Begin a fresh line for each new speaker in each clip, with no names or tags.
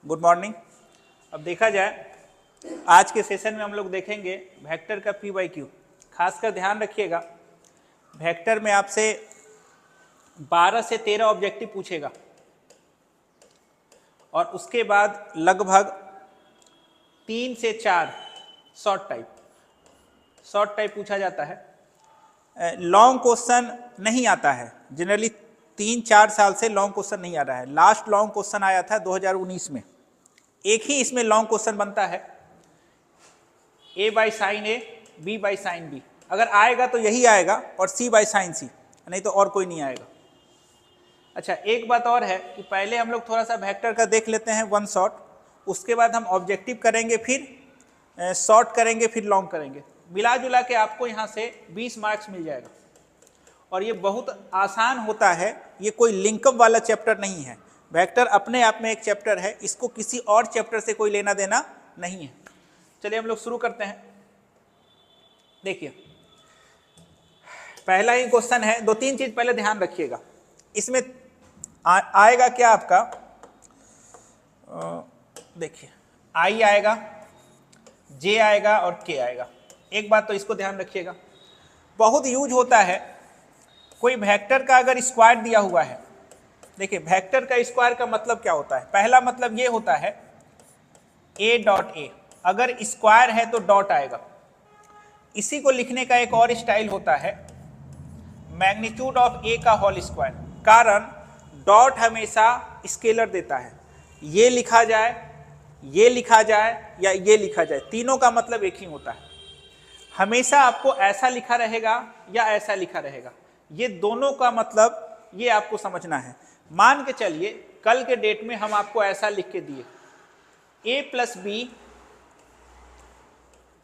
Good morning. अब देखा जाए आज के सेशन में हम लोग देखेंगे वेक्टर का पी बाई क्यू। खासकर ध्यान रखिएगा, वेक्टर में आपसे 12 से 13 ऑब्जेक्टिव पूछेगा और उसके बाद लगभग 3 से 4 शॉर्ट टाइप पूछा जाता है। लॉन्ग क्वेश्चन नहीं आता है, जनरली 3-4 साल से लॉन्ग क्वेश्चन नहीं आ रहा है। लास्ट लॉन्ग क्वेश्चन आया था 2019 में। एक ही इसमें लॉन्ग क्वेश्चन बनता है, a by sine A, b by sine B. अगर आएगा तो यही आएगा और c बाई साइन सी, नहीं तो और कोई नहीं आएगा। अच्छा, एक बात और है कि पहले हम लोग थोड़ा सा वेक्टर का देख लेते हैं वन शॉट, उसके बाद हम ऑब्जेक्टिव करेंगे, फिर शॉर्ट करेंगे, फिर लॉन्ग करेंगे। मिला जुला के आपको यहाँ से 20 मार्क्स मिल जाएगा और ये बहुत आसान होता है। ये कोई लिंकअप वाला चैप्टर नहीं है। वेक्टर अपने आप में एक चैप्टर है, इसको किसी और चैप्टर से कोई लेना देना नहीं है। चलिए हम लोग शुरू करते हैं। देखिए, पहला ही क्वेश्चन है। 2-3 चीज पहले ध्यान रखिएगा। इसमें आएगा क्या आपका, देखिए आई आएगा, जे आएगा और के आएगा। एक बात तो इसको ध्यान रखिएगा, बहुत यूज होता है। कोई वेक्टर का अगर स्क्वायर दिया हुआ है, देखिए वेक्टर का स्क्वायर का मतलब क्या होता है। पहला मतलब ये होता है a डॉट ए, अगर स्क्वायर है तो डॉट आएगा। इसी को लिखने का एक और स्टाइल होता है मैग्नीट्यूड ऑफ a का होल स्क्वायर। कारण डॉट हमेशा स्केलर देता है। ये लिखा जाए, ये लिखा जाए या ये लिखा जाए, तीनों का मतलब एक ही होता है। हमेशा आपको ऐसा लिखा रहेगा या ऐसा लिखा रहेगा, ये दोनों का मतलब ये आपको समझना है। मान के चलिए कल के डेट में हम आपको ऐसा लिख के दिए a प्लस बी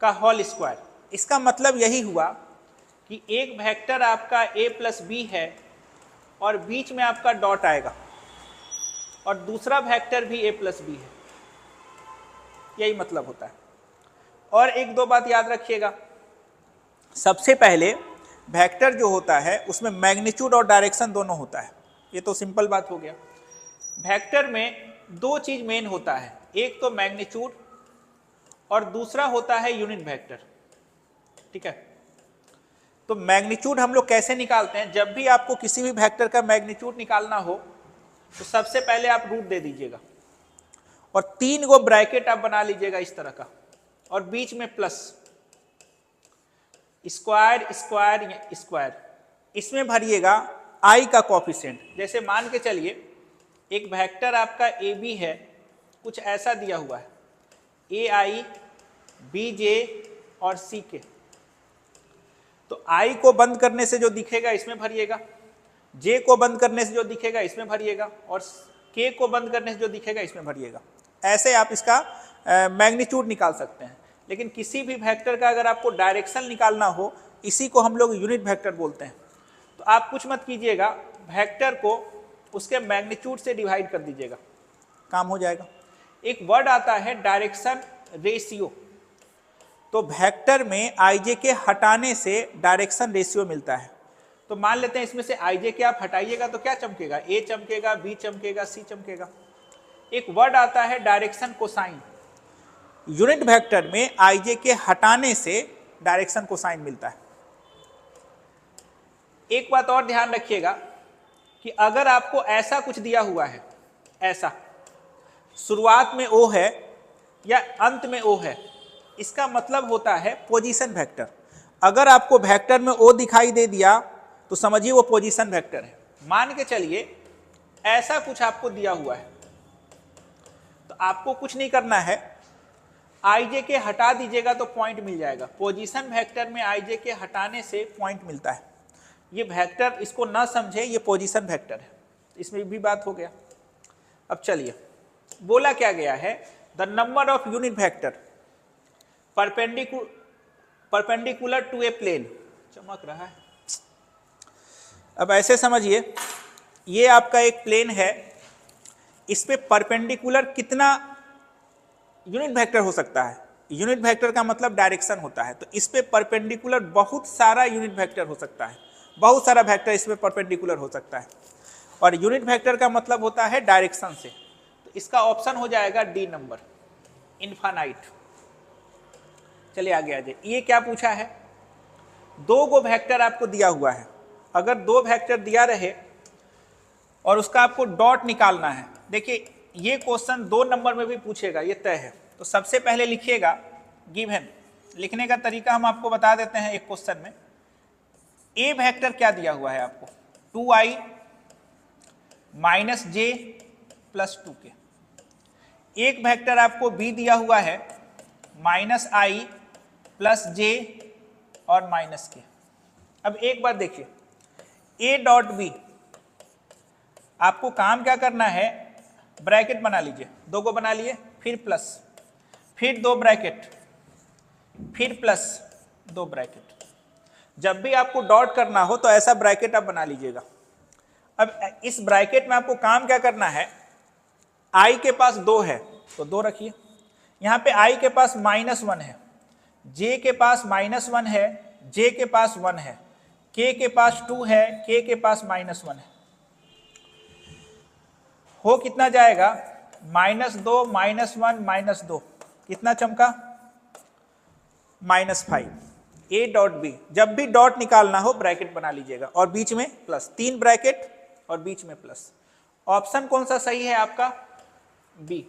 का होल स्क्वायर। इसका मतलब यही हुआ कि एक वेक्टर आपका a प्लस बी है और बीच में आपका डॉट आएगा और दूसरा वेक्टर भी a प्लस बी है, यही मतलब होता है। और एक दो बात याद रखिएगा। सबसे पहले वेक्टर जो होता है उसमें मैग्नीट्यूड और डायरेक्शन दोनों होता है, ये तो सिंपल बात हो गया। वेक्टर में दो चीज मेन होता है, एक तो मैग्नीट्यूड और दूसरा होता है यूनिट वेक्टर। ठीक है, तो मैग्नीट्यूड हम लोग कैसे निकालते हैं? जब भी आपको किसी भी वेक्टर का मैग्नीट्यूड निकालना हो तो सबसे पहले आप रूट दे दीजिएगा और 3 गो ब्रैकेट आप बना लीजिएगा इस तरह का, और बीच में प्लस, स्क्वायर स्क्वायर स्क्वायर। इसमें भरिएगा आई का कोफिशिएंट। जैसे मान के चलिए एक वेक्टर आपका ए बी है, कुछ ऐसा दिया हुआ है, ए आई बी जे और सी के। तो आई को बंद करने से जो दिखेगा इसमें भरिएगा, जे को बंद करने से जो दिखेगा इसमें भरिएगा और के को बंद करने से जो दिखेगा इसमें भरिएगा। ऐसे आप इसका मैग्नीट्यूड निकाल सकते हैं। लेकिन किसी भी वेक्टर का अगर आपको डायरेक्शन निकालना हो, इसी को हम लोग यूनिट वेक्टर बोलते हैं। तो आप कुछ मत कीजिएगा, वेक्टर को उसके मैग्नीट्यूड से डिवाइड कर दीजिएगा, काम हो जाएगा। एक वर्ड आता है डायरेक्शन रेशियो। तो वेक्टर में आईजे के हटाने से डायरेक्शन रेशियो मिलता है। तो मान लेते हैं इसमें से आईजे के आप हटाइएगा तो क्या चमकेगा? ए चमकेगा, बी चमकेगा, सी चमकेगा। एक वर्ड आता है डायरेक्शन कोसाइन। यूनिट वेक्टर में आईजे के हटाने से डायरेक्शन कोसाइन मिलता है। एक बात और ध्यान रखिएगा कि अगर आपको ऐसा कुछ दिया हुआ है, ऐसा शुरुआत में ओ है या अंत में ओ है, इसका मतलब होता है पोजीशन वेक्टर। अगर आपको वेक्टर में ओ दिखाई दे दिया तो समझिए वो पोजीशन वेक्टर है। मान के चलिए ऐसा कुछ आपको दिया हुआ है, तो आपको कुछ नहीं करना है, आईजे के हटा दीजिएगा तो पॉइंट मिल जाएगा। पोजीशन वेक्टर में आईजे के हटाने से पॉइंट मिलता है। ये वेक्टर, इसको ना समझे, ये पोजीशन वेक्टर है। इसमें भी बात हो गया। अब चलिए, बोला क्या गया है, the number of unit vector perpendicular to a plane. चमक रहा है। अब ऐसे समझिए, ये आपका एक प्लेन है, इस पे परपेंडिकुलर कितना यूनिट वेक्टर हो सकता है? यूनिट वेक्टर का मतलब डायरेक्शन होता है। तो इस पे परपेंडिकुलर बहुत सारा यूनिट वेक्टर हो सकता है, बहुत सारा वेक्टर इस पे परपेंडिकुलर हो सकता है। और यूनिट वेक्टर का मतलब होता है डायरेक्शन से। तो इसका ऑप्शन हो जाएगा डी नंबर, इनफाइनाइट। चलिए आगे आ जाइए। ये क्या पूछा है, दो गो वेक्टर आपको दिया हुआ है, अगर दो वेक्टर दिया रहे और उसका आपको डॉट निकालना है। देखिए ये क्वेश्चन 2 नंबर में भी पूछेगा, ये तय है। तो सबसे पहले लिखिएगा गिवन, लिखने का तरीका हम आपको बता देते हैं। एक क्वेश्चन में ए वेक्टर क्या दिया हुआ है आपको, 2i माइनस जे प्लस 2k। एक वेक्टर आपको बी दिया हुआ है माइनस आई प्लस जे और माइनस के। अब एक बात देखिए, ए डॉट बी, आपको काम क्या करना है, ब्रैकेट बना लीजिए, 2 को बना लिए, फिर प्लस, फिर 2 ब्रैकेट, फिर प्लस 2 ब्रैकेट। जब भी आपको डॉट करना हो तो ऐसा ब्रैकेट आप बना लीजिएगा। अब इस ब्रैकेट में आपको काम क्या करना है, i के पास 2 है तो 2 रखिए, यहाँ पे i के पास -1 है, j के पास -1 है, j के पास 1 है, k के पास 2 है, k के पास -1 है। हो कितना जाएगा, -2 -1 -2, कितना चमका, -5। a डॉट बी, जब भी डॉट निकालना हो ब्रैकेट बना लीजिएगा और बीच में प्लस, 3 ब्रैकेट और बीच में प्लस। ऑप्शन कौन सा सही है आपका, बी।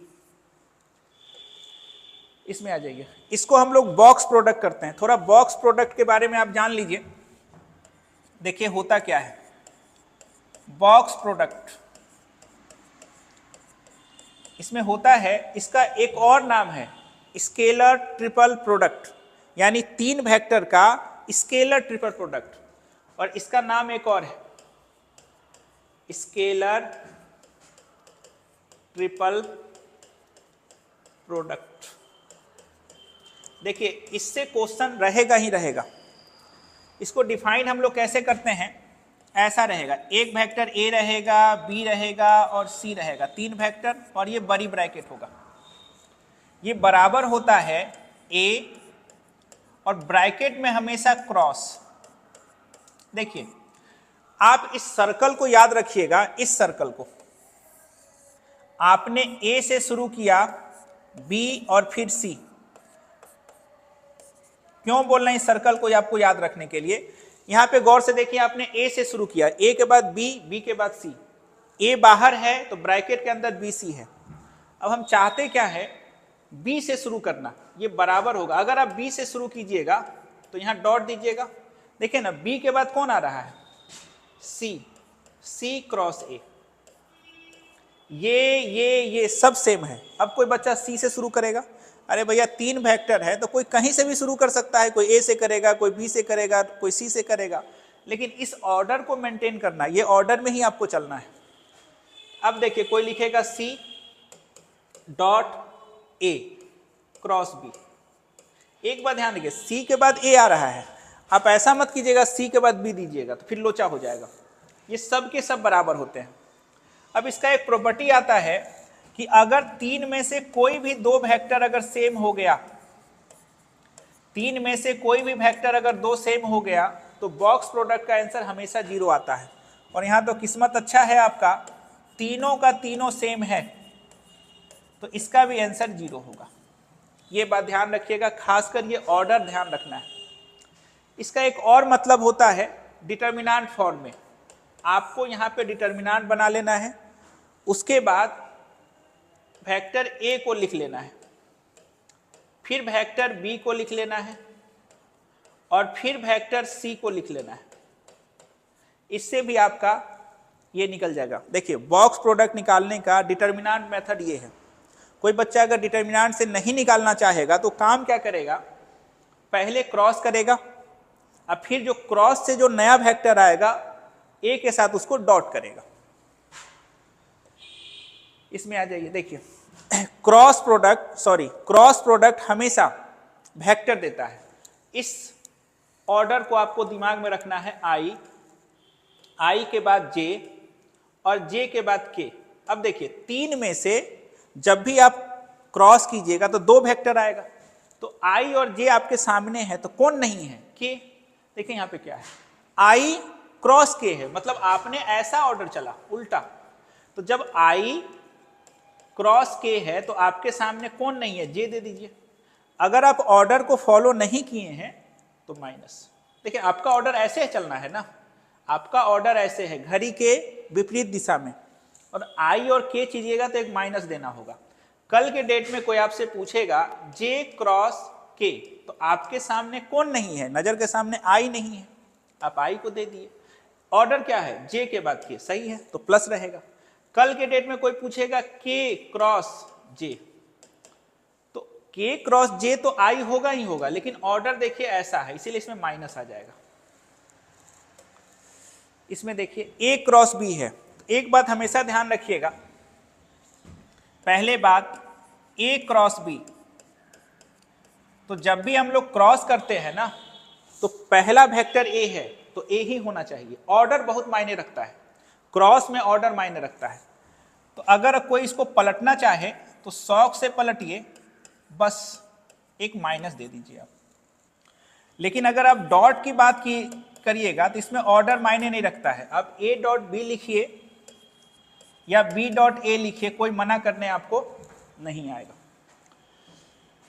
इसमें आ जाइए, इसको हम लोग बॉक्स प्रोडक्ट करते हैं। थोड़ा बॉक्स प्रोडक्ट के बारे में आप जान लीजिए। देखिए होता क्या है बॉक्स प्रोडक्ट, इसमें होता है, इसका एक और नाम है स्केलर ट्रिपल प्रोडक्ट, यानी 3 वेक्टर का स्केलर ट्रिपल प्रोडक्ट। और इसका नाम एक और है स्केलर ट्रिपल प्रोडक्ट। देखिए इससे क्वेश्चन रहेगा ही रहेगा। इसको डिफाइन हम लोग कैसे करते हैं, ऐसा रहेगा, एक वेक्टर ए रहेगा, बी रहेगा और सी रहेगा, 3 वेक्टर, और ये बड़ी ब्रैकेट होगा, ये बराबर होता है ए, और ब्रैकेट में हमेशा क्रॉस। देखिए आप इस सर्कल को याद रखिएगा, इस सर्कल को आपने ए से शुरू किया, बी और फिर सी। क्यों बोल रहे हैं इस सर्कल को आपको याद रखने के लिए, यहां पे गौर से देखिए, आपने ए से शुरू किया, ए के बाद बी, बी के बाद सी, ए बाहर है तो ब्रैकेट के अंदर बी सी है। अब हम चाहते क्या है, बी से शुरू करना, ये बराबर होगा। अगर आप बी से शुरू कीजिएगा तो यहां डॉट दीजिएगा, देखिए ना बी के बाद कौन आ रहा है, सी, सी क्रॉस ए, ये सब सेम है। अब कोई बच्चा सी से शुरू करेगा, अरे भैया 3 वेक्टर है तो कोई कहीं से भी शुरू कर सकता है, कोई ए से करेगा, कोई बी से करेगा, कोई सी से करेगा, लेकिन इस ऑर्डर को मेंटेन करना, ये ऑर्डर में ही आपको चलना है। अब देखिए कोई लिखेगा C dot A cross B. एक बात ध्यान रखिए, सी के बाद ए आ रहा है, आप ऐसा मत कीजिएगा सी के बाद बी दीजिएगा तो फिर लोचा हो जाएगा। ये सब के सब बराबर होते हैं। अब इसका एक प्रॉपर्टी आता है कि अगर 3 में से कोई भी 2 वेक्टर अगर सेम हो गया, 3 में से कोई भी वेक्टर अगर 2 सेम हो गया तो बॉक्स प्रोडक्ट का आंसर हमेशा 0 आता है। और यहां तो किस्मत अच्छा है आपका, तीनों का तीनों सेम है तो इसका भी आंसर 0 होगा। ये बात ध्यान रखिएगा, खासकर ये ऑर्डर ध्यान रखना है। इसका एक और मतलब होता है डिटर्मिनेंट फॉर्म में, आपको यहां पे डिटर्मिनेंट बना लेना है, उसके बाद वेक्टर ए को लिख लेना है, फिर वेक्टर बी को लिख लेना है और फिर वेक्टर सी को लिख लेना है। इससे भी आपका ये निकल जाएगा। देखिए बॉक्स प्रोडक्ट निकालने का डिटर्मिनेंट मेथड ये है। कोई बच्चा अगर डिटर्मिनेंट से नहीं निकालना चाहेगा तो काम क्या करेगा, पहले क्रॉस करेगा, अब फिर जो क्रॉस से जो नया वेक्टर आएगा ए के साथ उसको डॉट करेगा। इसमें आ जाइए, देखिए क्रॉस प्रोडक्ट हमेशा वेक्टर देता है। इस ऑर्डर को आपको दिमाग में रखना है, आई के बाद जे और जे के बाद के। अब देखिए 3 में से जब भी आप क्रॉस कीजिएगा तो 2 वेक्टर आएगा, तो आई और जे आपके सामने है तो कौन नहीं है, के। देखिए यहां पे क्या है, आई क्रॉस के है, मतलब आपने ऐसा ऑर्डर चला उल्टा। तो जब आई क्रॉस के है तो आपके सामने कौन नहीं है, जे दे दीजिए। अगर आप ऑर्डर को फॉलो नहीं किए हैं तो माइनस। देखिए आपका ऑर्डर ऐसे चलना है ना, आपका ऑर्डर ऐसे है घड़ी के विपरीत दिशा में, और आई और के चीजिएगा तो एक माइनस देना होगा। कल के डेट में कोई आपसे पूछेगा जे क्रॉस के, तो आपके सामने कौन नहीं है, नजर के सामने आई नहीं है, आप आई को दे दिए। ऑर्डर क्या है, जे के बाद के, सही है तो प्लस रहेगा। कल के डेट में कोई पूछेगा के क्रॉस जे, तो के क्रॉस जे तो आई होगा ही होगा, लेकिन ऑर्डर देखिए ऐसा है, इसीलिए इसमें माइनस आ जाएगा। इसमें देखिए ए क्रॉस बी है। एक बात हमेशा ध्यान रखिएगा, पहले बात ए क्रॉस बी, तो जब भी हम लोग क्रॉस करते हैं ना तो पहला वेक्टर ए है तो ए ही होना चाहिए। ऑर्डर बहुत मायने रखता है, क्रॉस में ऑर्डर मायने रखता है। तो अगर कोई इसको पलटना चाहे तो शौक से पलटिए, बस एक माइनस दे दीजिए आप। लेकिन अगर आप डॉट की बात की करिएगा तो इसमें ऑर्डर मायने नहीं रखता है। आप ए डॉट बी लिखिए या बी डॉट ए लिखिए, कोई मना करने आपको नहीं आएगा।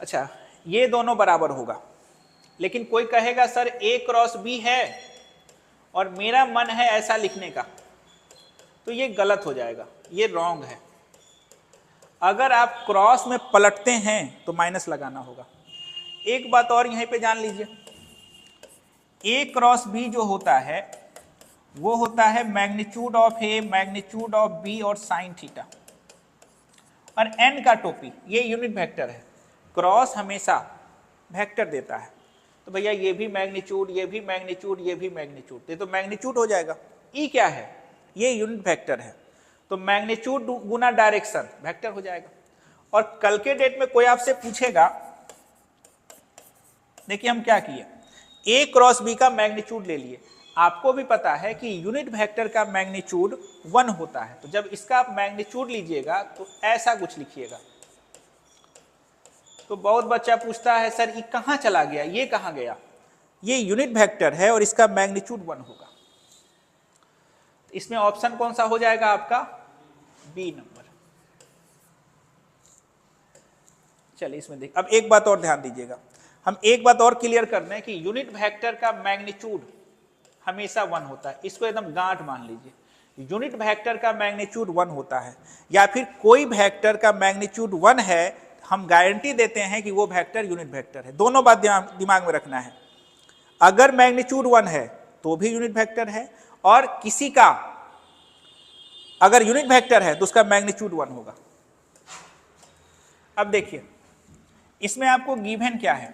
अच्छा, ये दोनों बराबर होगा, लेकिन कोई कहेगा सर ए क्रॉस बी है और मेरा मन है ऐसा लिखने का, तो ये गलत हो जाएगा, ये रॉन्ग है। अगर आप क्रॉस में पलटते हैं तो माइनस लगाना होगा। एक बात और यहीं पे जान लीजिए, ए क्रॉस बी जो होता है वो होता है magnitude of A, magnitude of B और साइन थीटा, और एन का टोपी, ये यूनिट वेक्टर है। क्रॉस हमेशा वेक्टर देता है, तो भैया ये भी मैग्नीट्यूड, ये भी मैग्नीट्यूड, ये भी मैग्नीट्यूड, ये तो मैग्नीट्यूड हो जाएगा। ई क्या है, ये यूनिट वेक्टर है, तो मैग्नीट्यूड गुना डायरेक्शन वेक्टर हो जाएगा। और कल के डेट में कोई आपसे पूछेगा, देखिए हम क्या किए, ए क्रॉस बी का मैग्नीट्यूड ले लिए। आपको भी पता है कि यूनिट वेक्टर का मैग्नीट्यूड 1 होता है, तो जब इसका आप मैग्नीट्यूड लीजिएगा तो ऐसा कुछ लिखिएगा। तो बहुत बच्चा पूछता है सर ये कहाँ चला गया, ये कहाँ गया, ये यूनिट वेक्टर है और इसका मैग्नीट्यूड 1 होगा। इसमें ऑप्शन कौन सा हो जाएगा आपका, बी नंबर। चलिए इसमें देख, अब एक बात और ध्यान दीजिएगा, हम एक बात और क्लियर कर दें कि यूनिट वेक्टर का मैग्नीट्यूड हमेशा 1 होता है। इसको एकदम गांठ मान लीजिए, यूनिट वेक्टर का मैग्नीट्यूड 1 होता है, या फिर कोई वेक्टर का मैग्नीट्यूड 1 है, हम गारंटी देते हैं कि वो वेक्टर यूनिट वेक्टर है। दोनों बात दिमाग में रखना है, अगर मैग्नीट्यूड 1 है तो भी यूनिट वेक्टर है, और किसी का अगर यूनिट वेक्टर है तो उसका मैग्नीट्यूड 1 होगा। अब देखिए इसमें आपको गिवन क्या है,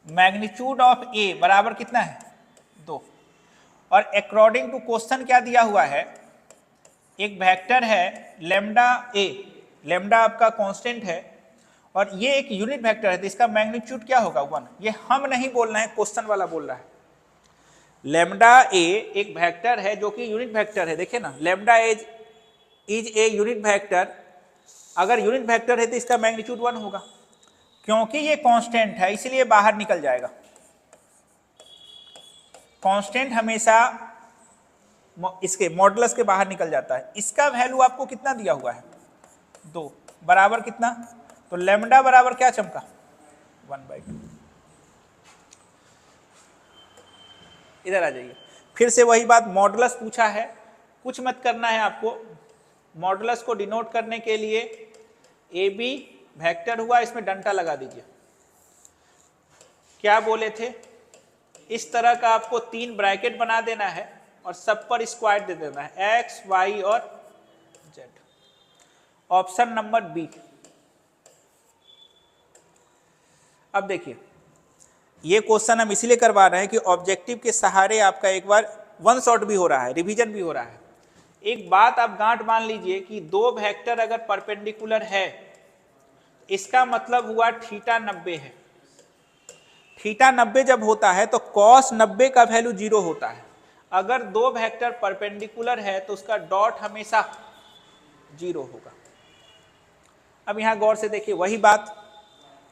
मैग्नीट्यूड ऑफ ए बराबर कितना है, 2, और अकॉर्डिंग टू क्वेश्चन क्या दिया हुआ है, एक वेक्टर है लेमडा ए, लेमडा आपका कांस्टेंट है और ये एक यूनिट वेक्टर है, तो इसका मैग्नीट्यूड क्या होगा, 1। ये हम नहीं बोल रहे हैं, क्वेश्चन वाला बोल रहा है। लेमडा ए एक वेक्टर है जो कि यूनिट वेक्टर है, देखिए ना, lambda is a unit vector. अगर यूनिट वेक्टर है तो इसका मैग्नीट्यूड 1 होगा, क्योंकि ये कांस्टेंट है इसलिए बाहर निकल जाएगा। कांस्टेंट हमेशा इसके मॉडुलस के बाहर निकल जाता है। इसका वैल्यू आपको कितना दिया हुआ है, 2, बराबर कितना, तो लेमडा बराबर क्या चमका, 1/2। इधर आ जाइए, फिर से वही बात, मॉडुलस पूछा है, कुछ मत करना है आपको। मॉडुलस को डिनोट करने के लिए ए बी वेक्टर हुआ, इसमें डंटा लगा दीजिए। क्या बोले थे, इस तरह का आपको 3 ब्रैकेट बना देना है और सब पर स्क्वायर दे देना है, एक्स वाई और जेड। Option number B. अब देखिए ये क्वेश्चन हम इसलिए करवा रहे हैं कि ऑब्जेक्टिव के सहारे आपका एक बार 1 शॉट भी हो रहा है, रिवीजन भी हो रहा है। एक बात आप गांठ मान लीजिए कि 2 वेक्टर अगर परपेंडिकुलर है, इसका मतलब हुआ थीटा 90 है। थीटा 90 जब होता है तो कॉस 90 का वैल्यू 0 होता है। अगर 2 वेक्टर परपेंडिकुलर है तो उसका डॉट हमेशा 0 होगा। अब यहां गौर से देखिए, वही बात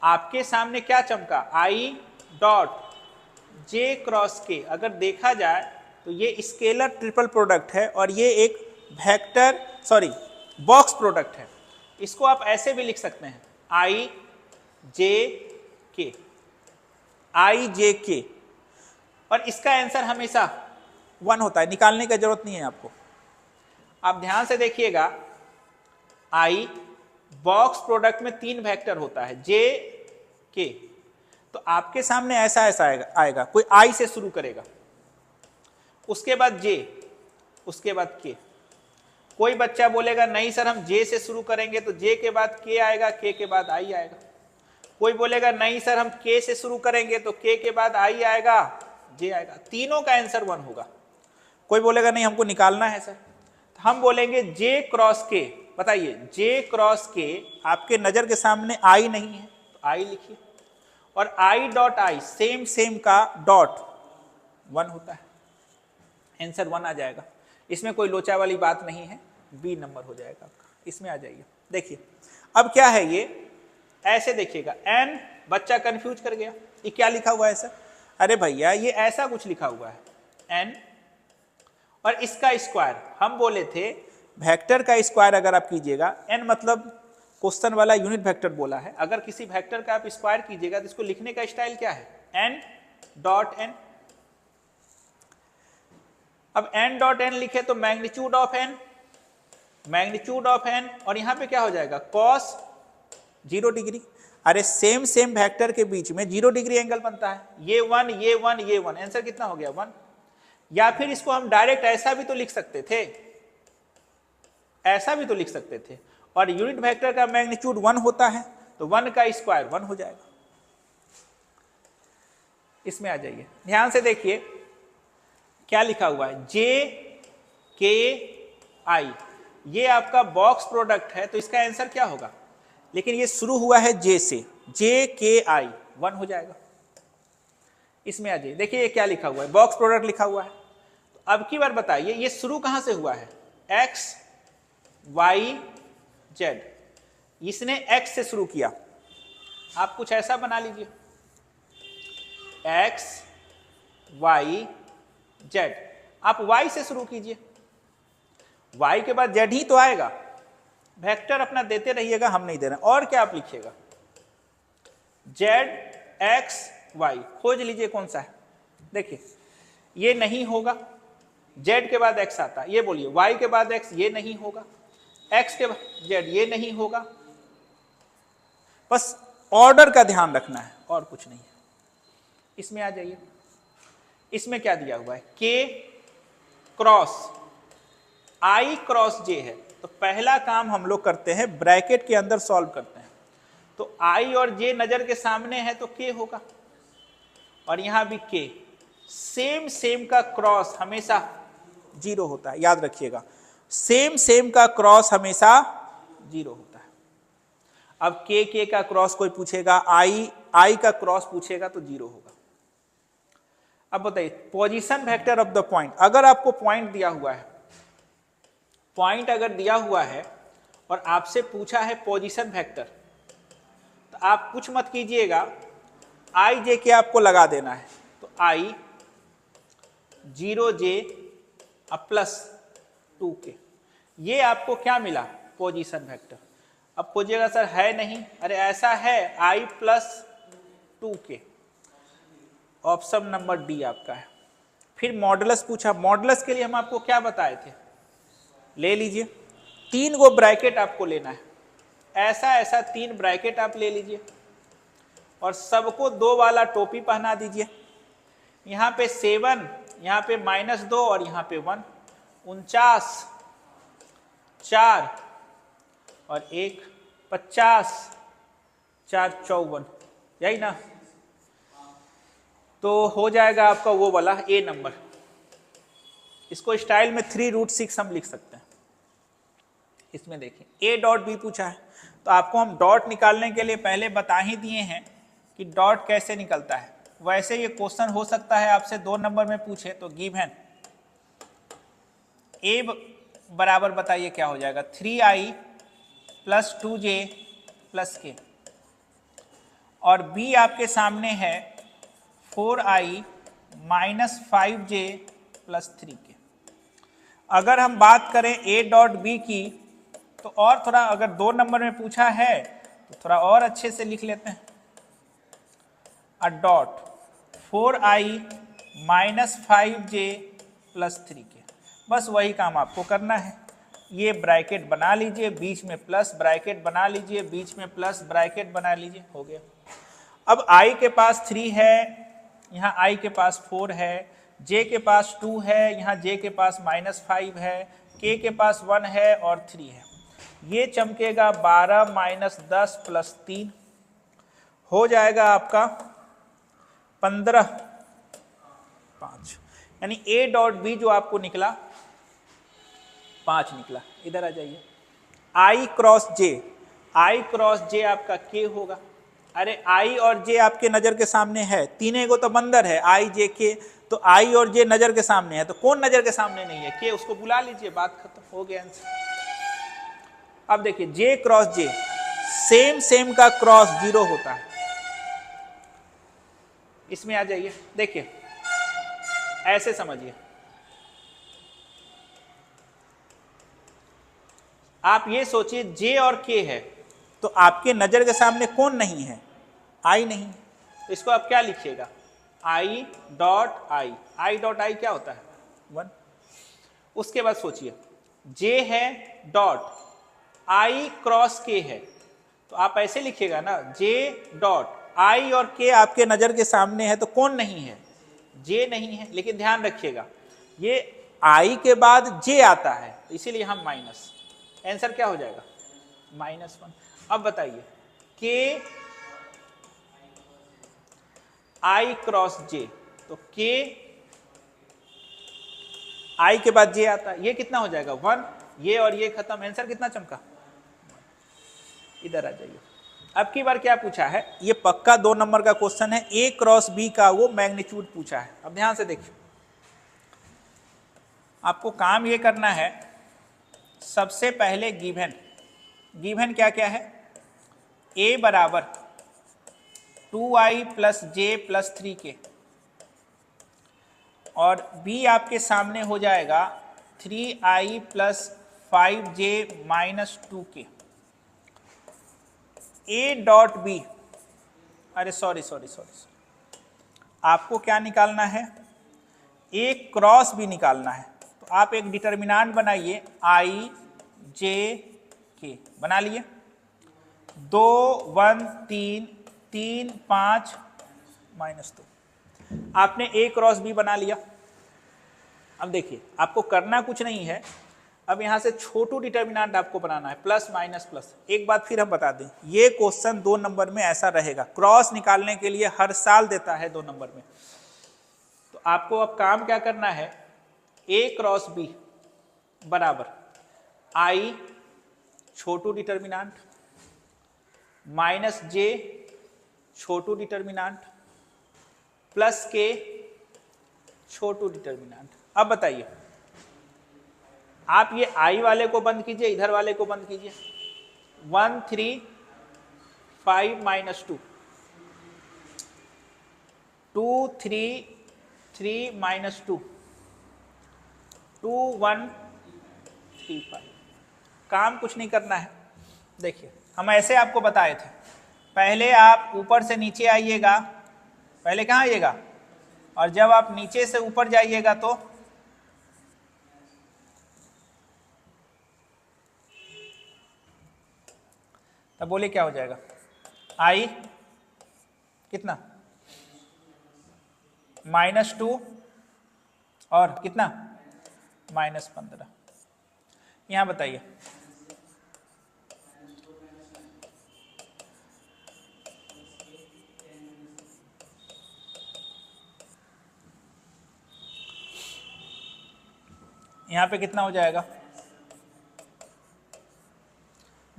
आपके सामने क्या चमका, आई डॉट जे क्रॉस के। अगर देखा जाए तो ये स्केलर ट्रिपल प्रोडक्ट है और ये एक वेक्टर बॉक्स प्रोडक्ट है। इसको आप ऐसे भी लिख सकते हैं आई जे के, आई जे के, और इसका आंसर हमेशा 1 होता है, निकालने की जरूरत नहीं है आपको। आप ध्यान से देखिएगा, आई बॉक्स प्रोडक्ट में 3 वेक्टर होता है जे के, तो आपके सामने ऐसा ऐसा आएगा, कोई आई से शुरू करेगा, उसके बाद जे, उसके बाद के। कोई बच्चा बोलेगा नहीं सर हम जे से शुरू करेंगे, तो जे के बाद के आएगा, के बाद आई आएगा। कोई बोलेगा नहीं सर हम के से शुरू करेंगे, तो के बाद आई आएगा, जे आएगा। तीनों का आंसर 1 होगा। कोई बोलेगा नहीं हमको निकालना है सर, तो हम बोलेंगे जे क्रॉस के। बताइए, जे क्रॉस के आपके नजर के सामने आई नहीं है तो आई लिखिए, और I dot I same same का डॉट 1 होता है, आंसर 1 आ जाएगा। इसमें कोई लोचा वाली बात नहीं है, बी नंबर हो जाएगा आपका। इसमें आ जाइए, देखिए अब क्या है ये, ऐसे देखिएगा, एन बच्चा कंफ्यूज कर गया, ये क्या लिखा हुआ है सर? अरे भैया ये ऐसा कुछ लिखा हुआ है एन और इसका स्क्वायर। हम बोले थे वेक्टर का स्क्वायर अगर आप कीजिएगा, एन मतलब क्वेश्चन वाला यूनिट वेक्टर बोला है, अगर किसी वेक्टर का आप स्क्वायर कीजिएगा तो इसको लिखने का स्टाइल क्या है? N dot N. अब एन डॉट एन लिखे तो magnitude of N, magnitude of N, और यहां पे क्या हो जाएगा? Cos 0 degree. अरे सेम सेम वेक्टर के बीच में 0 डिग्री एंगल बनता है, ये 1 ये 1 ये 1, आंसर कितना हो गया? 1। या फिर इसको हम डायरेक्ट ऐसा भी तो लिख सकते थे, ऐसा भी तो लिख सकते थे, और यूनिट वेक्टर का मैग्नीट्यूड 1 होता है तो 1 का स्क्वायर 1 हो जाएगा। इसमें आ जाइए, ध्यान से देखिए क्या लिखा हुआ है, जे के आई, ये आपका बॉक्स प्रोडक्ट है तो इसका आंसर क्या होगा? लेकिन ये शुरू हुआ है जे से, जे के आई 1 हो जाएगा। इसमें आ जाइए, देखिए ये क्या लिखा हुआ है, बॉक्स प्रोडक्ट लिखा हुआ है। तो अब की बार बताइए ये शुरू कहां से हुआ है? एक्स वाई जेड, इसने एक्स से शुरू किया, आप कुछ ऐसा बना लीजिए, एक्स वाई जेड, आप वाई से शुरू कीजिए, वाई के बाद जेड ही तो आएगा। वेक्टर अपना देते रहिएगा, हम नहीं दे रहे। और क्या आप लिखिएगा? जेड एक्स वाई, खोज लीजिए कौन सा है। देखिए ये नहीं होगा, जेड के बाद एक्स आता है, ये बोलिए वाई के बाद एक्स, ये नहीं होगा, एक्स के बाद जेड, ये नहीं होगा। बस ऑर्डर का ध्यान रखना है और कुछ नहीं है। इसमें आ जाइए, इसमें क्या दिया हुआ है? के क्रॉस आई क्रॉस जे है, तो पहला काम हम लोग करते हैं ब्रैकेट के अंदर सॉल्व करते हैं। तो आई और जे नजर के सामने है तो के होगा, और यहां भी के, सेम सेम का क्रॉस हमेशा 0 होता है, याद रखिएगा, सेम सेम का क्रॉस हमेशा 0 होता है। अब के का क्रॉस कोई पूछेगा, आई का क्रॉस पूछेगा तो 0 होगा। अब बताइए position vector of the point, अगर आपको पॉइंट दिया हुआ है, पॉइंट अगर दिया हुआ है और आपसे पूछा है पोजीशन वेक्टर, तो आप कुछ मत कीजिएगा, आई जे के आपको लगा देना है। तो आई 0 जे प्लस 2 के, ये आपको क्या मिला? Position vector. अब खोजिएगा सर है नहीं, अरे ऐसा है, आई प्लस 2 के, ऑप्शन नंबर डी आपका है। फिर मॉडुलस पूछा, मॉडुलस के लिए हम आपको क्या बताए थे? ले लीजिए, 3 गो ब्रैकेट आपको लेना है, ऐसा ऐसा 3 ब्रैकेट आप ले लीजिए और सबको 2 वाला टोपी पहना दीजिए। यहाँ पे 7, यहाँ पे -2 और यहाँ पे 1, 49, 4 और 1, 50, 4 54, यही ना? तो हो जाएगा आपका वो वाला ए नंबर। इसको स्टाइल में 3√6 हम लिख सकते हैं। इसमें देखिए ए डॉट बी पूछा है, तो आपको हम डॉट निकालने के लिए पहले बता ही दिए हैं कि डॉट कैसे निकलता है। वैसे ये क्वेश्चन हो सकता है आपसे 2 नंबर में पूछे, तो गिवन ए बराबर बताइए क्या हो जाएगा? 3i + 2j + k, और बी आपके सामने है 4i - 5j + 3k। अगर हम बात करें a डॉट बी की, तो और थोड़ा अगर 2 नंबर में पूछा है तो थोड़ा और अच्छे से लिख लेते हैं, a dot 4i minus 5j plus 3k। बस वही काम आपको करना है। ये ब्रैकेट बना लीजिए, बीच में प्लस, ब्रैकेट बना लीजिए, बीच में प्लस, ब्रैकेट बना लीजिए, हो गया। अब i के पास 3 है, यहाँ i के पास 4 है, j के पास 2 है, यहाँ j के पास -5 है, k के पास 1 है और 3 है। ये चमकेगा 12 माइनस 10 प्लस 3, हो जाएगा आपका 15, 5, यानी a डॉट b जो आपको निकला 5 निकला। इधर आ जाइए, i क्रॉस j आपका k होगा। अरे i और j आपके नजर के सामने है, तीनों को तो बंदर है i j k, तो i और j नजर के सामने है, तो कौन नजर के सामने नहीं है? k, उसको बुला लीजिए, बात खत्म, हो गया आंसर। अब देखिए j क्रॉस j, सेम का क्रॉस 0 होता है। इसमें आ जाइए, देखिए ऐसे समझिए, आप ये सोचिए j और k है, तो आपके नजर के सामने कौन नहीं है? i नहीं। तो इसको आप क्या लिखिएगा? i डॉट i क्या होता है? 1। उसके बाद सोचिए j है डॉट i क्रॉस k है, तो आप ऐसे लिखिएगा ना, j डॉट i और k आपके नजर के सामने है, तो कौन नहीं है? j नहीं है। लेकिन ध्यान रखिएगा ये i के बाद j आता है, इसीलिए हम माइनस, आंसर क्या हो जाएगा? -1। अब बताइए k i क्रॉस j, तो k i के बाद j आता है, ये कितना हो जाएगा? 1। ये और ये खत्म, आंसर कितना चमका? इधर आ जाइए। अब की बार क्या पूछा है? ये पक्का 2 नंबर का क्वेश्चन है, a क्रॉस b का वो मैग्नीट्यूड पूछा है। अब ध्यान से देखिए, आपको काम ये करना है, सबसे पहले गिवन क्या है? a बराबर 2i plus j plus 3k, और b आपके सामने हो जाएगा 3i plus 5j minus 2k। a dot b, अरे सॉरी, आपको क्या निकालना है? a क्रॉस b निकालना है। तो आप एक डिटर्मिनेंट बनाइए, i j k बना लिए, 2 1 3 3 5 -2, आपने a क्रॉस b बना लिया। अब देखिए आपको करना कुछ नहीं है, अब यहां से छोटू डिटर्मिनेंट आपको बनाना है, प्लस माइनस प्लस। एक बात फिर हम बता दें, ये क्वेश्चन 2 नंबर में ऐसा रहेगा, क्रॉस निकालने के लिए हर साल देता है 2 नंबर में। तो आपको अब काम क्या करना है? a क्रॉस b बराबर i Chhotu determinant minus j Chhotu determinant plus k Chhotu determinant. अब बताइए, आप ये i वाले को बंद कीजिए, इधर वाले को बंद कीजिए, 1 3 5 -2, 2 3 3 -2, 2 1 3 5। काम कुछ नहीं करना है। देखिए हम ऐसे आपको बताए थे, पहले आप ऊपर से नीचे आइएगा, पहले कहाँ आइएगा, और जब आप नीचे से ऊपर जाइएगा तो तब बोले क्या हो जाएगा? i कितना? -2 और कितना? -15। यहां बताइए, यहां पे कितना हो जाएगा?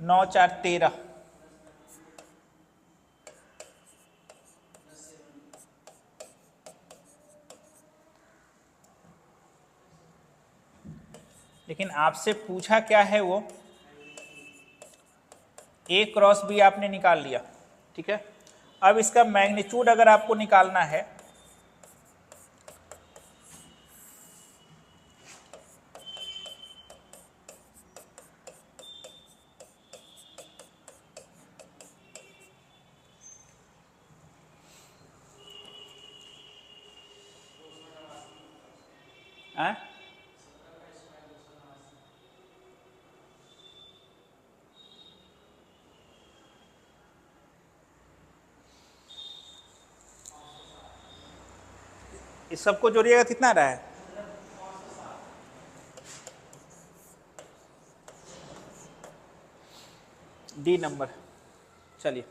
9 4 13, लेकिन आपसे पूछा क्या है? वो a क्रॉस b आपने निकाल लिया, ठीक है। अब इसका मैग्नीट्यूड अगर आपको निकालना है, हाँ? इस सबको जोड़िएगा कितना रहा है? D number. चलिए,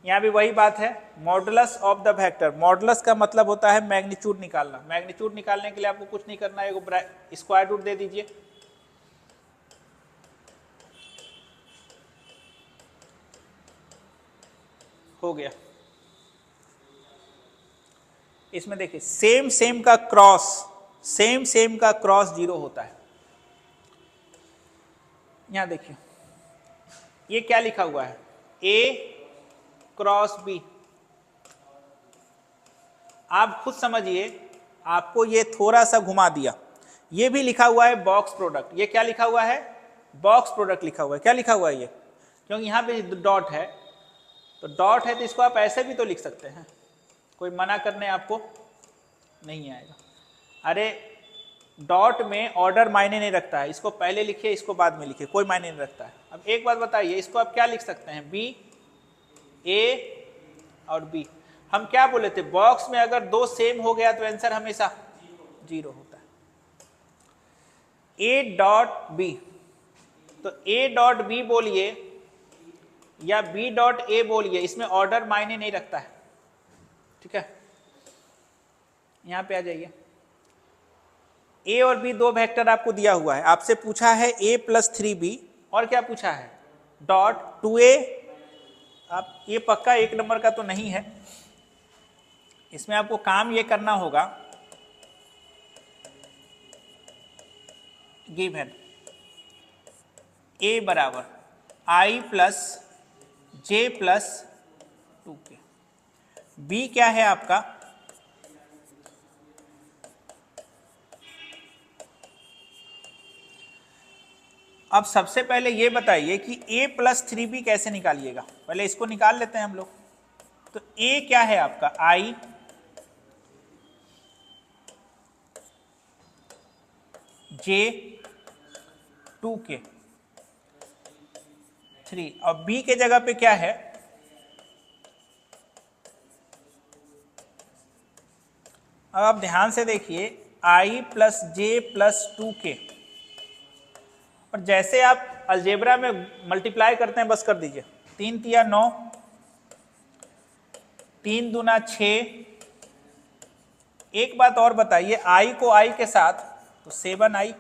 यहाँ भी वही बात है, modulus of the vector. Modulus का मतलब होता है मैग्नीट्यूड निकालना। मैग्नीट्यूड निकालने के लिए आपको कुछ नहीं करना है, स्क्वायर रूट दे दीजिए। हो गया। इसमें देखिए सेम सेम का क्रॉस, सेम सेम का क्रॉस 0 होता है। यहां देखिए ये क्या लिखा हुआ है, A क्रॉस B। आप खुद समझिए, आपको ये थोड़ा सा घुमा दिया। ये भी लिखा हुआ है बॉक्स प्रोडक्ट। ये क्या लिखा हुआ है? बॉक्स प्रोडक्ट लिखा हुआ है। क्या लिखा हुआ है ये? क्योंकि यहाँ पे डॉट है, तो डॉट है तो इसको आप ऐसे भी तो लिख सकते हैं, कोई मना करने आपको नहीं आएगा। अरे डॉट में ऑर्डर मायने नहीं रखता है, इसको पहले लिखिए इसको बाद में लिखिए, कोई मायने नहीं रखता है। अब एक बात बताइए, इसको आप क्या लिख सकते हैं? बी, ए और बी। हम क्या बोले थे, बॉक्स में अगर दो सेम हो गया तो आंसर हमेशा 0 होता है। ए डॉट बी, तो ए डॉट बी बोलिए या बी डॉट ए बोलिए, इसमें ऑर्डर मायने नहीं रखता है। ठीक है, यहां पे आ जाइए। ए और बी दो वेक्टर आपको दिया हुआ है, आपसे पूछा है a प्लस 3b, और क्या पूछा है? Dot 2a। आप ये पक्का 1 नंबर का तो नहीं है, इसमें आपको काम ये करना होगा, गिवन a बराबर i plus J plus 2k। b क्या है आपका? अब सबसे पहले ये बताइए कि a प्लस 3b कैसे निकालिएगा। पहले इसको निकाल लेते हैं हम लोग। तो a क्या है आपका? i जे 2k 3, और b के जगह पे क्या है? अब आप ध्यान से देखिए, i plus J plus 2k, और जैसे आप अलजेब्रा में मल्टीप्लाई करते हैं बस कर दीजिए। 3 तिया 9, 3 दूना 6। एक बात और बताइए, i को i के साथ तो 7i,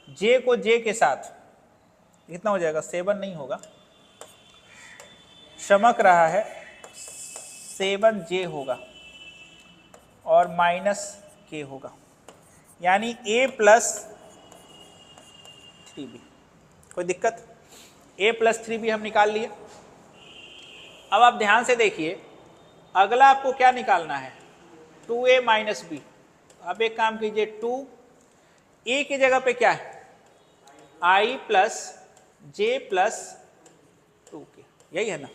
j को j के साथ कितना हो जाएगा? 7 नहीं होगा, चमक रहा है, 7j होगा और माइनस k होगा, यानी a प्लस 3b। कोई दिक्कत? a प्लस 3b हम निकाल लिए। अब आप ध्यान से देखिए, अगला आपको क्या निकालना है? 2a minus b। आप एक काम कीजिए, 2a की जगह पे क्या है? i plus J plus 2k, यही है ना?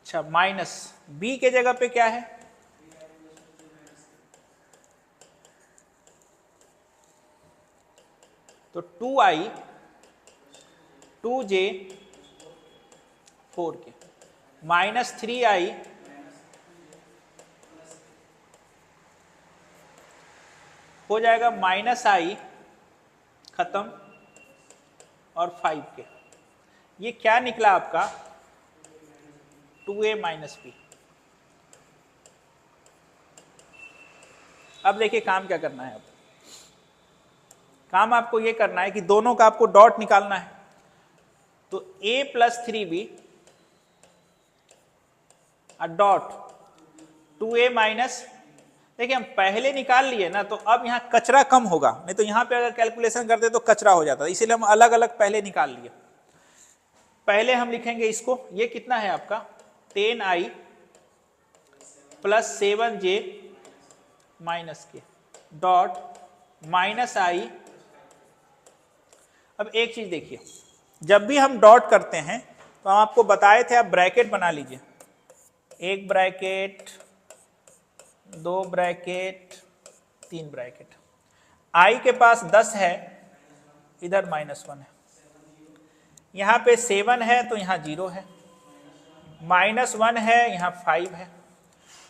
अच्छा, माइनस b के जगह पे क्या है? तो 2i 2j 4k minus 3i हो जाएगा माइनस i खत्म और 5k। ये क्या निकला आपका? 2a minus b। अब देखिए काम क्या करना है। अब काम आपको ये करना है कि दोनों का आपको डॉट निकालना है। तो a plus 3b dot 2a minus, देखिए हम पहले निकाल लिए ना, तो अब यहाँ कचरा कम होगा, नहीं तो यहाँ पे अगर कैलकुलेशन करते तो कचरा हो जाता, इसीलिए हम अलग अलग पहले निकाल लिए। पहले हम लिखेंगे इसको, ये कितना है आपका? 10i प्लस 7j माइनस के डॉट माइनस i। अब एक चीज देखिए, जब भी हम डॉट करते हैं तो हम आपको बताए थे, आप ब्रैकेट बना लीजिए, 1 ब्रैकेट 2 ब्रैकेट 3 ब्रैकेट। i के पास 10 है, इधर -1 है, यहाँ पे 7 है तो यहाँ 0 है, -1 है, यहाँ 5 है,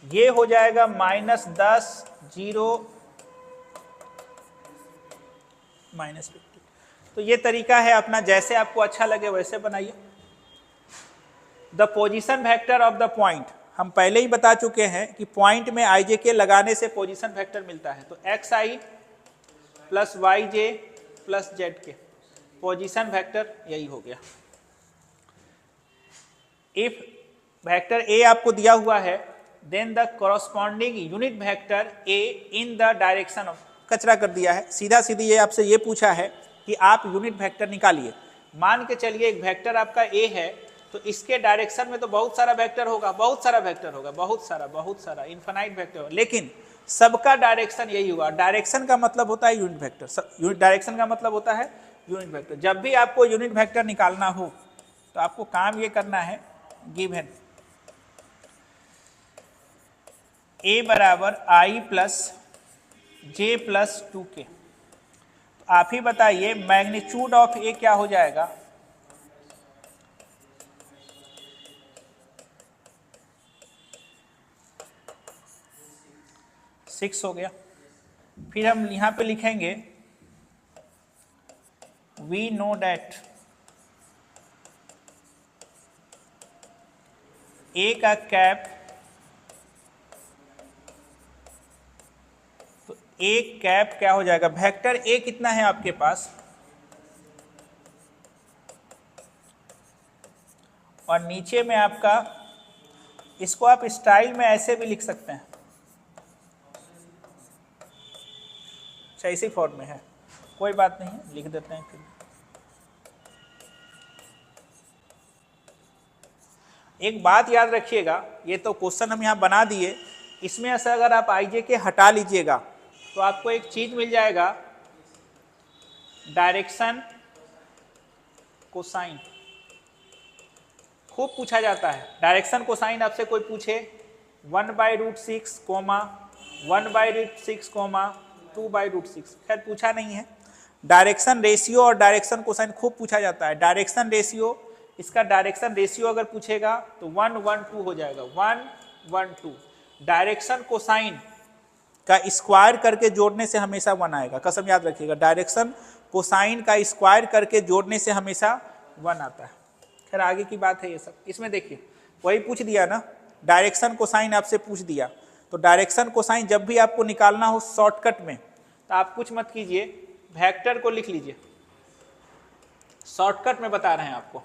ये हो जाएगा -10 0 -50। तो ये तरीका है अपना, जैसे आपको अच्छा लगे वैसे बनाइए। The position vector of the point, हम पहले ही बता चुके हैं कि पॉइंट में आई जे के लगाने से पोजीशन वेक्टर मिलता है, तो एक्स आई प्लस वाई जे प्लस जेड के, पोजीशन वेक्टर यही हो गया। इफ वेक्टर ए आपको दिया हुआ है, then the corresponding unit vector A in the direction of, कचरा कर दिया है, सीधा सीधी ये आपसे ये पूछा है कि आप यूनिट वेक्टर निकालिए। मान के चलिए एक वेक्टर आपका ए है, तो इसके डायरेक्शन में तो बहुत सारा वेक्टर होगा, बहुत सारा वेक्टर होगा, बहुत सारा इनफाइनाइट वेक्टर होगा, लेकिन सबका डायरेक्शन यही हुआ। डायरेक्शन का मतलब होता है यूनिट वेक्टर, यूनिट डायरेक्शन का मतलब होता है यूनिट वेक्टर। जब भी आपको यूनिट वेक्टर निकालना हो तो आपको काम ये करना है, गिवन ए बराबर आई प्लस जे प्लस 2k, तो आप ही बताइए मैग्नीट्यूड ऑफ ए क्या हो जाएगा? सिक्स हो गया। फिर हम यहां पे लिखेंगे वी नो दैट ए का कैप, तो ए कैप क्या हो जाएगा? वेक्टर ए कितना है आपके पास, और नीचे में आपका, इसको आप स्टाइल में ऐसे भी लिख सकते हैं, इसी फॉर्म में है, कोई बात नहीं है, लिख देते हैं। फिर एक बात याद रखिएगा, ये तो क्वेश्चन हम यहाँ बना दिए, इसमें से अगर आप आई जे के हटा लीजिएगा तो आपको एक चीज मिल जाएगा, डायरेक्शन कोसाइन। खूब पूछा जाता है डायरेक्शन कोसाइन, आपसे कोई पूछे 1/√6 कोमा 1/√6 कोमा 2/√6, खैर पूछा नहीं है। डायरेक्शन रेशियो और डायरेक्शन कोसाइन खूब पूछा जाता है। डायरेक्शन रेशियो, इसका डायरेक्शन रेशियो अगर पूछेगा तो 1:1:2 हो जाएगा, 1:1:2। डायरेक्शन कोसाइन का स्क्वायर करके जोड़ने से हमेशा 1 आएगा, कसम याद रखिएगा। डायरेक्शन कोसाइन का स्क्वायर करके जोड़ने से हमेशा 1 आता है। खैर आगे की बात है ये सब। इसमें देखिए वही पूछ दिया ना, डायरेक्शन कोसाइन आपसे पूछ दिया, तो डायरेक्शन कोसाइन जब भी आपको निकालना हो शॉर्टकट में, तो आप कुछ मत कीजिए, वेक्टर को लिख लीजिए। शॉर्टकट में बता रहे हैं आपको,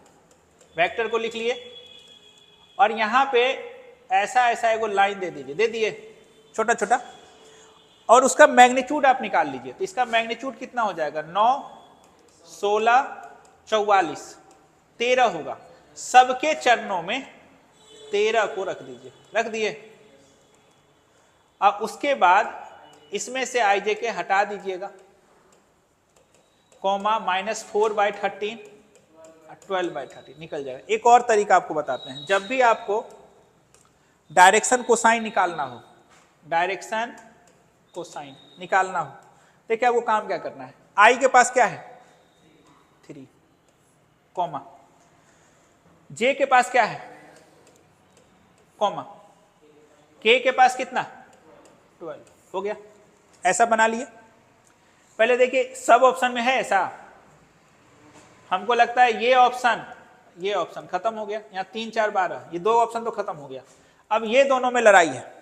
वेक्टर को लिख लिए और यहाँ पे ऐसा ऐसा एगो लाइन दे दीजिए, दे दिए छोटा छोटा, और उसका मैग्नीट्यूड आप निकाल लीजिए। तो इसका मैग्नीट्यूड कितना हो जाएगा? 9, 16, 44, 13 होगा। सबके चरणों में 13 को रख दीजिए, रख दिए। अब उसके बाद इसमें से आई जे के हटा दीजिएगा, कॉमा -4/13 12/13 निकल जाएगा। एक और तरीका आपको बताते हैं, जब भी आपको डायरेक्शन कोसाइन निकालना हो, डायरेक्शन कोसाइन निकालना हो, देखिए वो काम क्या करना है। आई के पास क्या है? 3, कॉमा, जे के पास क्या है? कॉमा, के के पास कितना? 12, हो गया। ऐसा बना लिए। पहले देखिए सब ऑप्शन में है ऐसा, हमको लगता है ये ऑप्शन खत्म हो गया, यहाँ 3, 4, 12, ये 2 ऑप्शन तो खत्म हो गया। अब ये दोनों में लड़ाई है।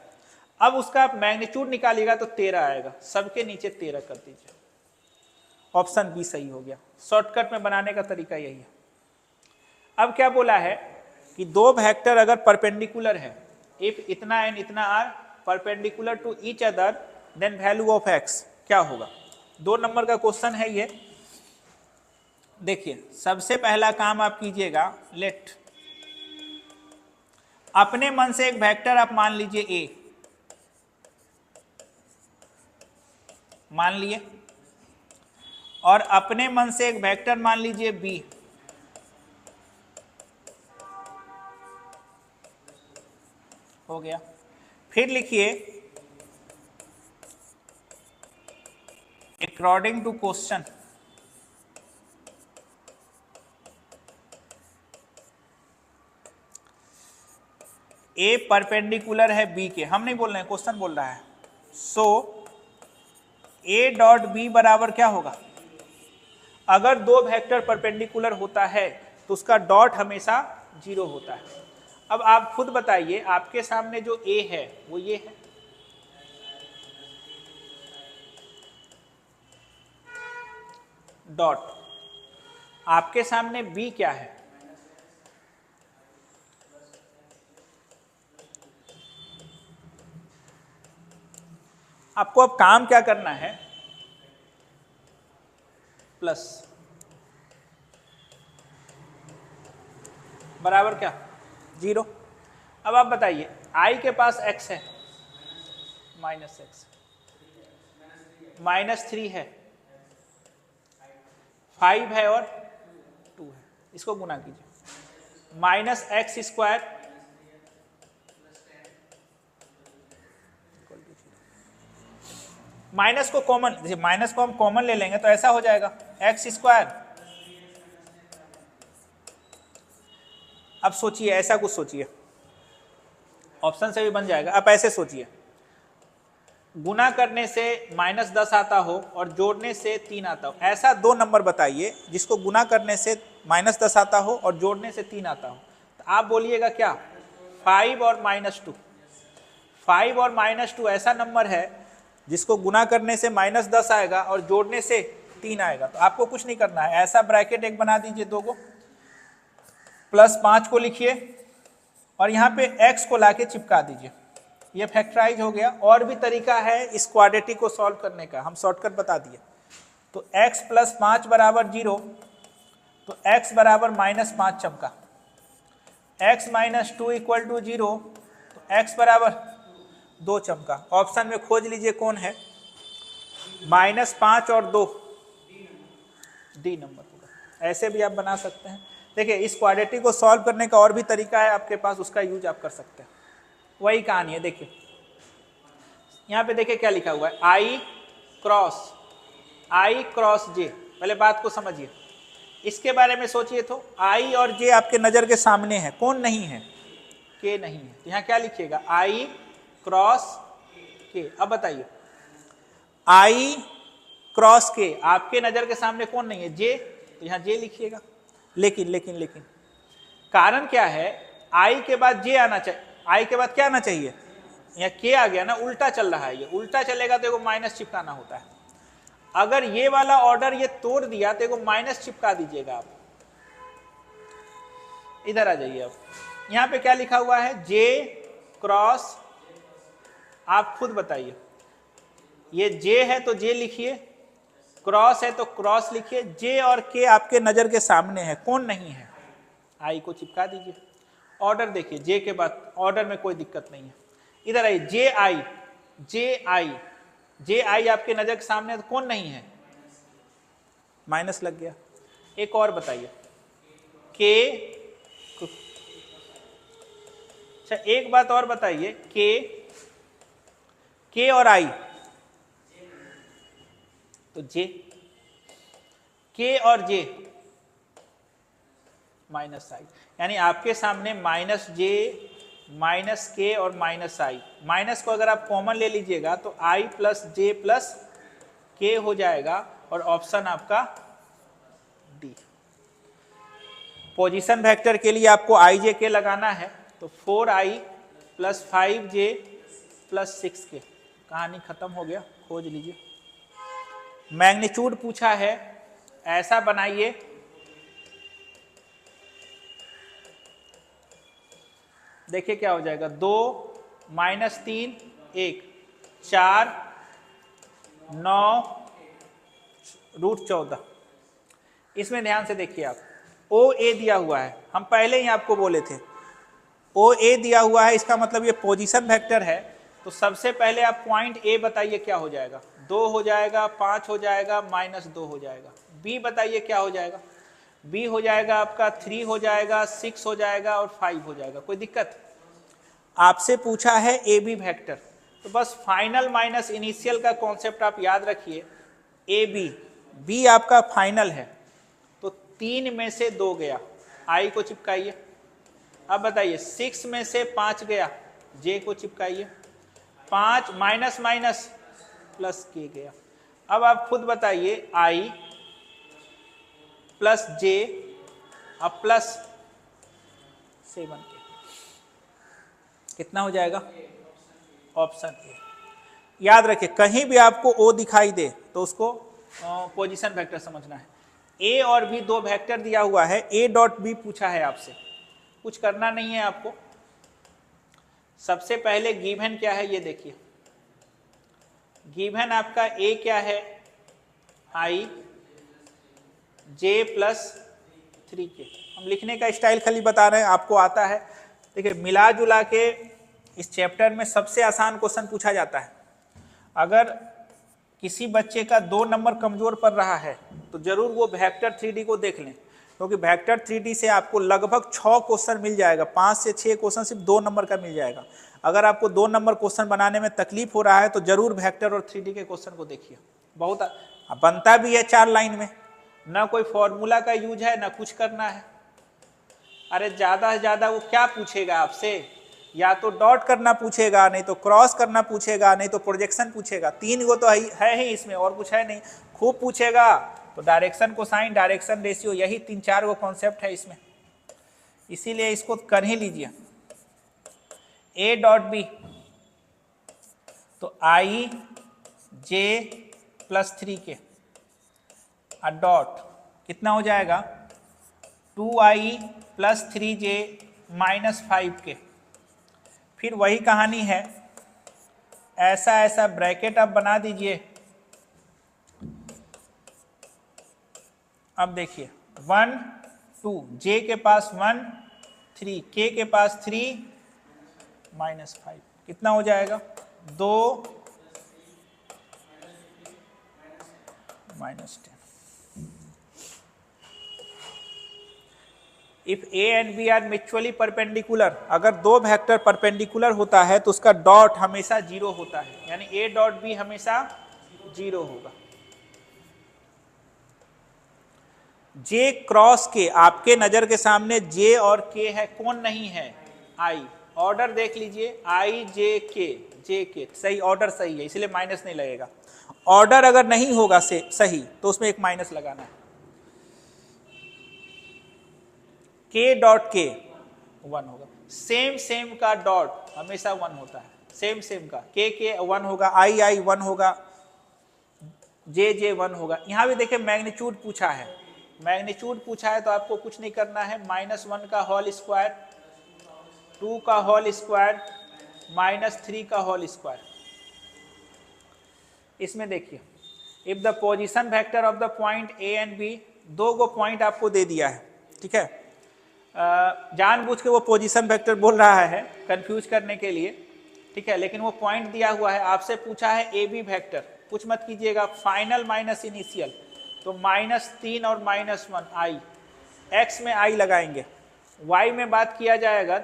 अब उसका मैग्नीट्यूड निकालिएगा तो 13 आएगा, सबके नीचे 13 कर दीजिए, ऑप्शन बी सही हो गया। शॉर्टकट में बनाने का तरीका यही है। अब क्या बोला है कि दो वेक्टर अगर परपेंडिकुलर है, इफ इतना एंड इतना are perpendicular to each other, then value of X क्या होगा? 2 नंबर का क्वेश्चन है ये। देखिए सबसे पहला काम आप कीजिएगा, लेट, अपने मन से एक वेक्टर आप मान लीजिए ए, मान लिए, और अपने मन से एक वेक्टर मान लीजिए बी, हो गया। फिर लिखिए एक according to question A perpendicular है बी के, हम नहीं बोल रहे हैं, क्वेश्चन बोल रहा है। सो ए डॉट बी बराबर क्या होगा? अगर दो वेक्टर परपेंडिकुलर होता है तो उसका डॉट हमेशा 0 होता है। अब आप खुद बताइए, आपके सामने जो ए है वो ये है, डॉट। आपके सामने बी क्या है? आपको अब काम क्या करना है? प्लस बराबर क्या? 0। अब आप बताइए, i के पास x है, माइनस एक्स, -3 है, 5 है और 2 है, इसको गुना कीजिए। -x² माइनस को कॉमन, माइनस को हम कॉमन ले लेंगे तो ऐसा हो जाएगा x²। अब सोचिए, ऐसा कुछ सोचिए, ऑप्शन से भी बन जाएगा। अब ऐसे सोचिए, गुना करने से -10 आता हो और जोड़ने से 3 आता हो, ऐसा दो नंबर बताइए जिसको गुना करने से -10 आता हो और जोड़ने से 3 आता हो। तो आप बोलिएगा क्या? 5 और -2। 5 और -2 ऐसा नंबर है जिसको गुना करने से -10 आएगा और जोड़ने से 3 आएगा। तो आपको कुछ नहीं करना है, ऐसा ब्रैकेट एक बना दीजिए, दो को, +5 को लिखिए और यहाँ पे x को लाके चिपका दीजिए। ये फैक्टराइज हो गया। और भी तरीका है इस क्वाड्रेटिक को सॉल्व करने का, हम शॉर्टकट बता दिए। तो x + 5 बराबर 0, तो x बराबर -5 चमका, x - 2 = 0, तो x बराबर 2 चमका। ऑप्शन में खोज लीजिए कौन है, -5 और 2, डी नंबर होगा। ऐसे भी आप बना सकते हैं। देखिए, इस क्वाड्रेटिक को सॉल्व करने का और भी तरीका है आपके पास, उसका यूज आप कर सकते हैं। वही कहानी है। देखिए यहाँ पे देखिए क्या लिखा हुआ है, I क्रॉस J। पहले बात को समझिए, इसके बारे में सोचिए। तो I और J आपके नजर के सामने है, कौन नहीं है? K नहीं है। यहाँ क्या लिखिएगा? I cross K। अब बताइए, I क्रॉस K आपके नजर के सामने कौन नहीं है? J। तो यहाँ J लिखिएगा। लेकिन कारण क्या है? I के बाद J आना चाहिए। I के बाद क्या आना चाहिए? यहाँ K आ गया ना, उल्टा चल रहा है। ये उल्टा चलेगा तो माइनस चिपकाना होता है। अगर ये वाला ऑर्डर ये तोड़ दिया तो माइनस चिपका दीजिएगा आप। इधर आ जाइए। अब यहाँ पे क्या लिखा हुआ है? J क्रॉस, आप खुद बताइए। ये J है तो J लिखिए, क्रॉस है तो क्रॉस लिखिए। J और K आपके नजर के सामने है, कौन नहीं है? I को चिपका दीजिए। ऑर्डर देखिए, J के बाद ऑर्डर में कोई दिक्कत नहीं है। इधर आइए, J I आपके नजर के सामने है तो कौन नहीं है? माइनस लग गया। एक और बताइए, K। अच्छा, एक बात और बताइए, K और I, तो J, K और J -I, यानी आपके सामने -J, -K और -I। माइनस को अगर आप कॉमन ले लीजिएगा तो I + J + K हो जाएगा और ऑप्शन आपका डी। पोजीशन वेक्टर के लिए आपको I J K लगाना है, तो 4I + 5J + 6K। कहानी खत्म हो गया, खोज लीजिए। मैग्नीट्यूड पूछा है, ऐसा बनाइए, देखिए क्या हो जाएगा। 2 -3 1 4 9 √14। इसमें ध्यान से देखिए आप, OA दिया हुआ है, हम पहले ही आपको बोले थे OA दिया हुआ है, इसका मतलब ये पोजीशन वेक्टर है। तो सबसे पहले आप पॉइंट A बताइए क्या हो जाएगा? 2 हो जाएगा, 5 हो जाएगा, -2 हो जाएगा। B बताइए क्या हो जाएगा? B हो जाएगा आपका 3 हो जाएगा, 6 हो जाएगा और 5 हो जाएगा। कोई दिक्कत? आपसे पूछा है AB वेक्टर, तो बस फाइनल माइनस इनिशियल का कॉन्सेप्ट आप याद रखिए। ए बी, बी आपका फाइनल है, तो 3 में से 2 गया, आई को चिपकाइए। अब बताइए 6 में से 5 गया, जे को चिपकाइए। 5 माइनस माइनस प्लस के गया। अब आप खुद बताइए आई प्लस जे अब प्लस 7 के, कितना हो जाएगा? Option A. याद रखिए कहीं भी आपको ओ दिखाई दे तो उसको पोजीशन वेक्टर समझना है। ए और बी 2 वेक्टर दिया हुआ है, ए डॉट बी पूछा है आपसे, कुछ करना नहीं है आपको। सबसे पहले गिवन क्या है ये देखिए, गिवन आपका ए क्या है? आई जे प्लस 3k। हम लिखने का स्टाइल खाली बता रहे हैं, आपको आता है। देखिए मिला जुला के इस चैप्टर में सबसे आसान क्वेश्चन पूछा जाता है। अगर किसी बच्चे का 2 नंबर कमजोर पड़ रहा है तो जरूर वो वेक्टर 3D को देख लें, क्योंकि वेक्टर 3D से आपको लगभग 6 क्वेश्चन मिल जाएगा, 5 से 6 क्वेश्चन सिर्फ 2 नंबर का मिल जाएगा। अगर आपको 2 नंबर क्वेश्चन बनाने में तकलीफ हो रहा है तो जरूर वेक्टर और 3D के क्वेश्चन को देखिए। बहुत बनता भी है 4 लाइन में, ना कोई फॉर्मूला का यूज है ना कुछ करना है। अरे ज्यादा से ज्यादा वो क्या पूछेगा आपसे? या तो डॉट करना पूछेगा, नहीं तो क्रॉस करना पूछेगा, नहीं तो प्रोजेक्शन पूछेगा। 3 गो तो है ही इसमें, और कुछ है नहीं। खूब पूछेगा तो डायरेक्शन कोसाइन, डायरेक्शन रेशियो, यही 3-4 गो कॉन्सेप्ट है इसमें, इसीलिए इसको कर ही लीजिए। ए डॉट बी, तो आई जे प्लस 3k डॉट कितना हो जाएगा? 2i plus 3j minus 5k। फिर वही कहानी है, ऐसा ऐसा ब्रैकेट आप बना दीजिए। अब देखिए 1 2, जे के पास 1 3, के के पास 3 माइनस 5, कितना हो जाएगा? 2 minus 10। If A and B are mutually perpendicular, अगर 2 वेक्टर परपेंडिकुलर होता है तो उसका डॉट हमेशा 0 होता है, यानी ए डॉट बी हमेशा 0 होगा। जे क्रॉस के, आपके नजर के सामने जे और के है, कौन नहीं है? आई। ऑर्डर देख लीजिए, आई जे के सही, ऑर्डर सही है इसलिए माइनस नहीं लगेगा। ऑर्डर अगर नहीं होगा से सही तो उसमें एक माइनस लगाना है। के डॉट के 1 होगा, सेम का डॉट हमेशा 1 होता है, सेम का। के 1 होगा, आई 1 होगा, जे 1 होगा। यहां भी देखिए मैग्नीट्यूड पूछा है, मैग्नीट्यूड पूछा है तो आपको कुछ नहीं करना है। -1 का होल स्क्वायर, 2 का होल स्क्वायर, -3 का होल स्क्वायर। इसमें देखिए if the position vector of the point A and B, 2 गो पॉइंट आपको दे दिया है, ठीक है। जानबूझ के वो पोजीशन वेक्टर बोल रहा है कंफ्यूज करने के लिए, ठीक है, लेकिन वो पॉइंट दिया हुआ है। आपसे पूछा है ए बी वेक्टर, कुछ मत कीजिएगा, फाइनल माइनस इनिशियल, तो -3 और -1 आई, एक्स में आई लगाएंगे, वाई में बात किया जाएगा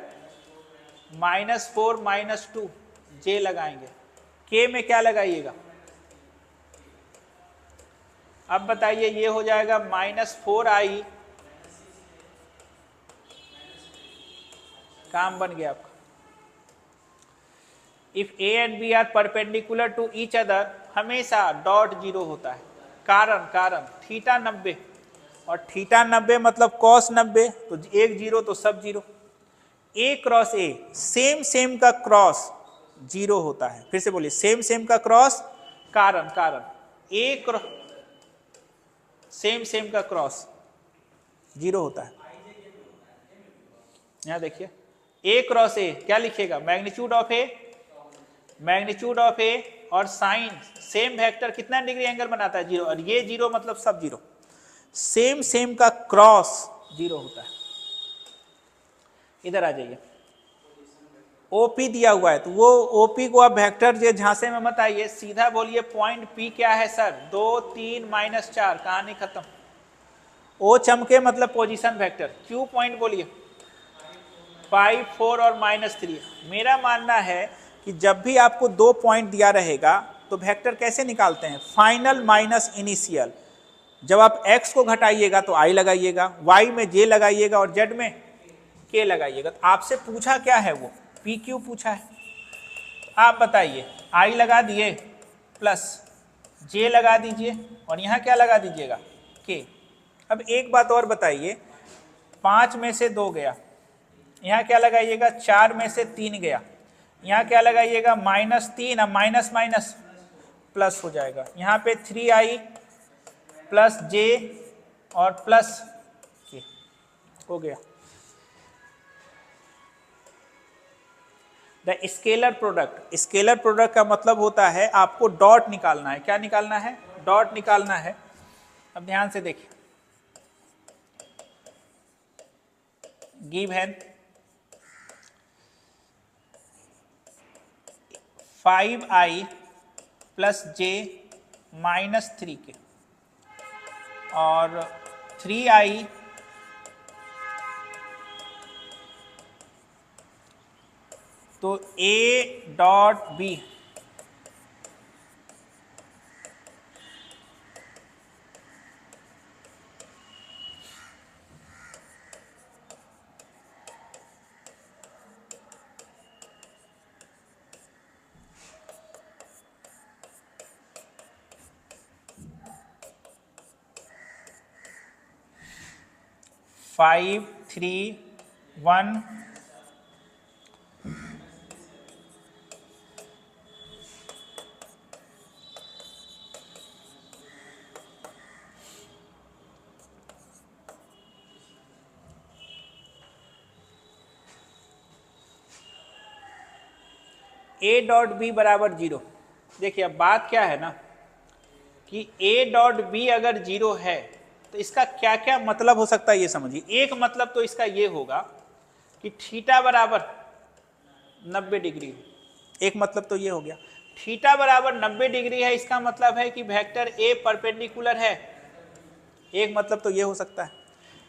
-4 -2 जे लगाएंगे, के में क्या लगाइएगा? अब बताइए, ये हो जाएगा -4i, काम बन गया आपका। If A and B are perpendicular to each other, हमेशा डॉट 0 होता है। कारण थीटा 90, और थीटा 90 मतलब कॉस 90, तो एक 0 तो सब 0। ए क्रॉस ए, सेम का क्रॉस 0 होता है। फिर से बोलिए, सेम का क्रॉस, कारण ए क्रॉस सेम का क्रॉस 0 होता है। यहां देखिए ए क्रॉस ए क्या लिखिएगा? मैग्नीट्यूड ऑफ ए और साइन सेम वेक्टर कितना डिग्री एंगल बनाता है? 0, और ये 0 मतलब सब 0। सेम का क्रॉस 0 होता है। इधर आ जाइए, ओपी दिया हुआ है, तो वो ओपी को आप वेक्टर जो झांसे में मत आइए, सीधा बोलिए पॉइंट पी क्या है सर? 2 3 -4, कहानी खत्म। ओ चमके मतलब पोजीशन वेक्टर। क्यू पॉइंट बोलिए 5 4 और -3। मेरा मानना है कि जब भी आपको 2 पॉइंट दिया रहेगा तो वेक्टर कैसे निकालते हैं, फाइनल माइनस इनिशियल। जब आप x को घटाइएगा तो i लगाइएगा, y में j लगाइएगा और z में k लगाइएगा। तो आपसे पूछा क्या है, वो PQ पूछा है। आप बताइए, i लगा दिए प्लस j लगा दीजिए और यहाँ क्या लगा दीजिएगा, k। अब एक बात और बताइए, 5 में से 2 गया, यहाँ क्या लगाइएगा, 4 में से 3 गया, यहाँ क्या लगाइएगा, -3। अब माइनस माइनस प्लस हो जाएगा, यहाँ पे 3i प्लस j और प्लस k हो गया। The scalar product, scalar product का मतलब होता है आपको डॉट निकालना है। क्या निकालना है, डॉट निकालना है। अब ध्यान से देखिए, given 5i plus j -3k और 3i तो a dot b five 3 1 a dot B बराबर 0। देखिए अब बात क्या है ना कि a डॉट बी अगर 0 है तो इसका क्या क्या मतलब हो सकता है ये समझिए। एक मतलब तो इसका ये होगा कि थीटा बराबर 90 डिग्री। एक मतलब तो ये हो गया, थीटा बराबर 90 डिग्री है, इसका मतलब है कि वेक्टर a परपेंडिकुलर है। एक मतलब तो ये हो सकता है।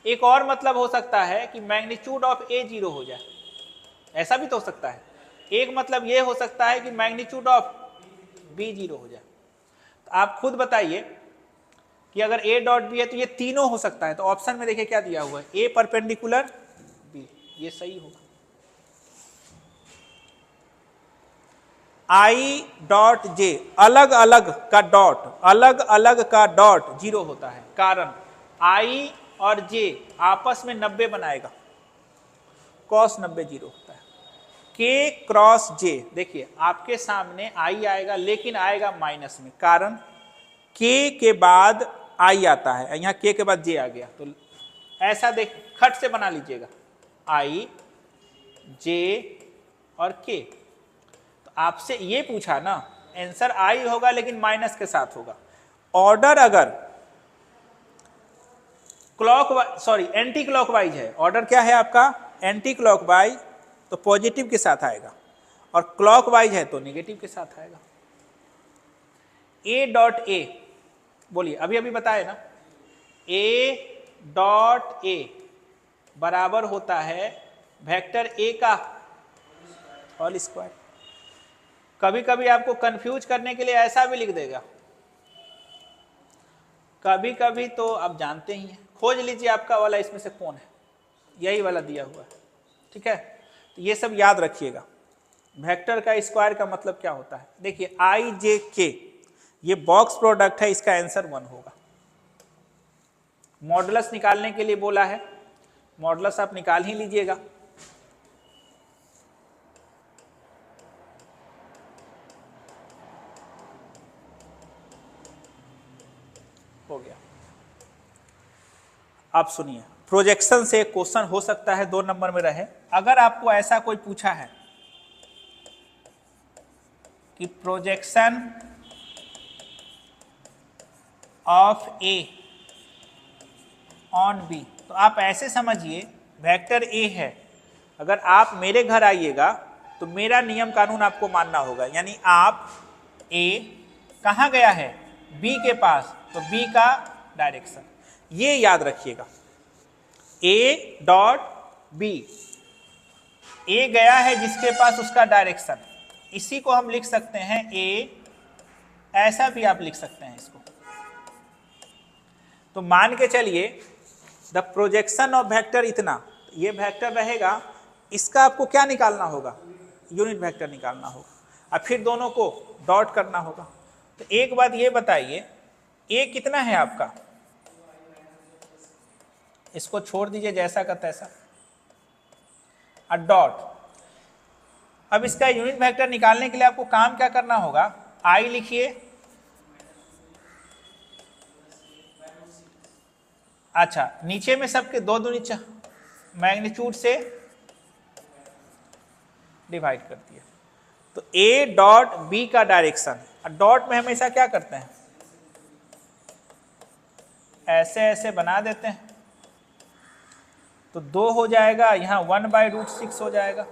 एक और मतलब हो सकता है कि मैग्नीट्यूड ऑफ a 0 हो जाए, ऐसा भी तो हो सकता है। एक मतलब ये हो सकता है कि मैग्नीट्यूड ऑफ b 0 हो जाए। तो आप खुद बताइए कि अगर a डॉट बी है तो ये तीनों हो सकता है। तो ऑप्शन में देखिए क्या दिया हुआ है, a परपेंडिकुलर b, ये सही होगा। i डॉट j अलग अलग का डॉट 0 होता है, कारण i और j आपस में 90 बनाएगा, cos 90 0 होता है। k क्रॉस j, देखिए आपके सामने i आएगा लेकिन आएगा माइनस में, कारण k के बाद i आता है, यहाँ k के बाद j आ गया। तो ऐसा देख खट से बना लीजिएगा, i j और k। तो आपसे ये पूछा ना, आंसर i होगा लेकिन माइनस के साथ होगा। ऑर्डर अगर एंटी क्लॉकवाइज है, ऑर्डर क्या है आपका, एंटी क्लॉकवाइज, तो पॉजिटिव के साथ आएगा, और क्लॉकवाइज है तो नेगेटिव के साथ आएगा। a डॉट a, बोलिए अभी अभी बताए ना, a डॉट a बराबर होता है वेक्टर a का होल स्क्वायर। कभी कभी आपको कंफ्यूज करने के लिए ऐसा भी लिख देगा, कभी कभी तो आप जानते ही हैं। खोज लीजिए आपका वाला इसमें से कौन है, यही वाला दिया हुआ है, ठीक है। तो ये सब याद रखिएगा। वेक्टर का स्क्वायर का मतलब क्या होता है, देखिए i j k ये बॉक्स प्रोडक्ट है, इसका आंसर 1 होगा। मॉडुलस निकालने के लिए बोला है, मॉडुलस आप निकाल ही लीजिएगा। हो गया। आप सुनिए, प्रोजेक्शन से एक क्वेश्चन हो सकता है 2 नंबर में रहे। अगर आपको ऐसा कोई पूछा है कि projection of a on b, तो आप ऐसे समझिए वेक्टर a है, अगर आप मेरे घर आइएगा तो मेरा नियम कानून आपको मानना होगा। यानी आप a कहाँ गया है, b के पास, तो b का डायरेक्शन ये याद रखिएगा। a डॉट b, a गया है जिसके पास उसका डायरेक्शन, इसी को हम लिख सकते हैं a ऐसा भी आप लिख सकते हैं इसको। तो मान के चलिए द प्रोजेक्शन ऑफ वेक्टर इतना, ये वेक्टर रहेगा, इसका आपको क्या निकालना होगा, यूनिट वेक्टर निकालना होगा, और फिर दोनों को डॉट करना होगा। तो एक बात ये बताइए, ए कितना है आपका, इसको छोड़ दीजिए जैसा का तैसा, और डॉट। अब इसका यूनिट वेक्टर निकालने के लिए आपको काम क्या करना होगा, आई लिखिए, अच्छा नीचे में सबके दो दूनी मैग्नीट्यूड से डिवाइड कर दिया। तो ए डॉट बी का डायरेक्शन, डॉट में हमेशा क्या करते हैं, ऐसे ऐसे बना देते हैं, तो 2 हो जाएगा, यहां 1/√6 हो जाएगा।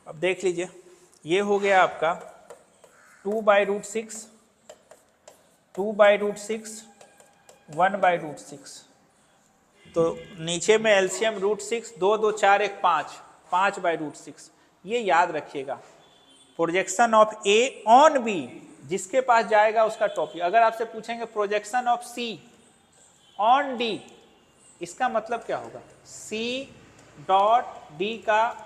अब देख लीजिए, ये हो गया आपका 2/√6, 2/√6, 1/√6। तो नीचे में एलसीएम √6, 2 2 4 1 5, 5/√6। ये याद रखिएगा, projection of A on B, जिसके पास जाएगा उसका टॉपिक। अगर आपसे पूछेंगे projection of C on D, इसका मतलब क्या होगा, सी डॉट डी का।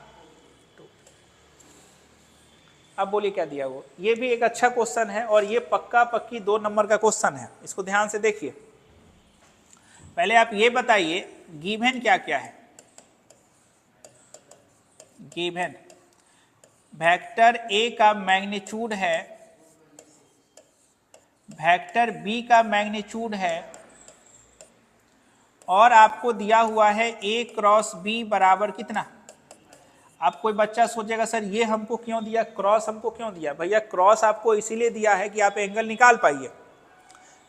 अब बोलिए क्या दिया वो, ये भी एक अच्छा क्वेश्चन है, और ये पक्का पक्की 2 नंबर का क्वेश्चन है, इसको ध्यान से देखिए। पहले आप ये बताइए गिवन क्या क्या है। गिवन वेक्टर ए का मैग्नीट्यूड है, वेक्टर बी का मैग्नीट्यूड है, और आपको दिया हुआ है ए क्रॉस बी बराबर कितना। अब कोई बच्चा सोचेगा सर ये हमको क्यों दिया, क्रॉस हमको क्यों दिया। भैया क्रॉस आपको इसीलिए दिया है कि आप एंगल निकाल पाइए,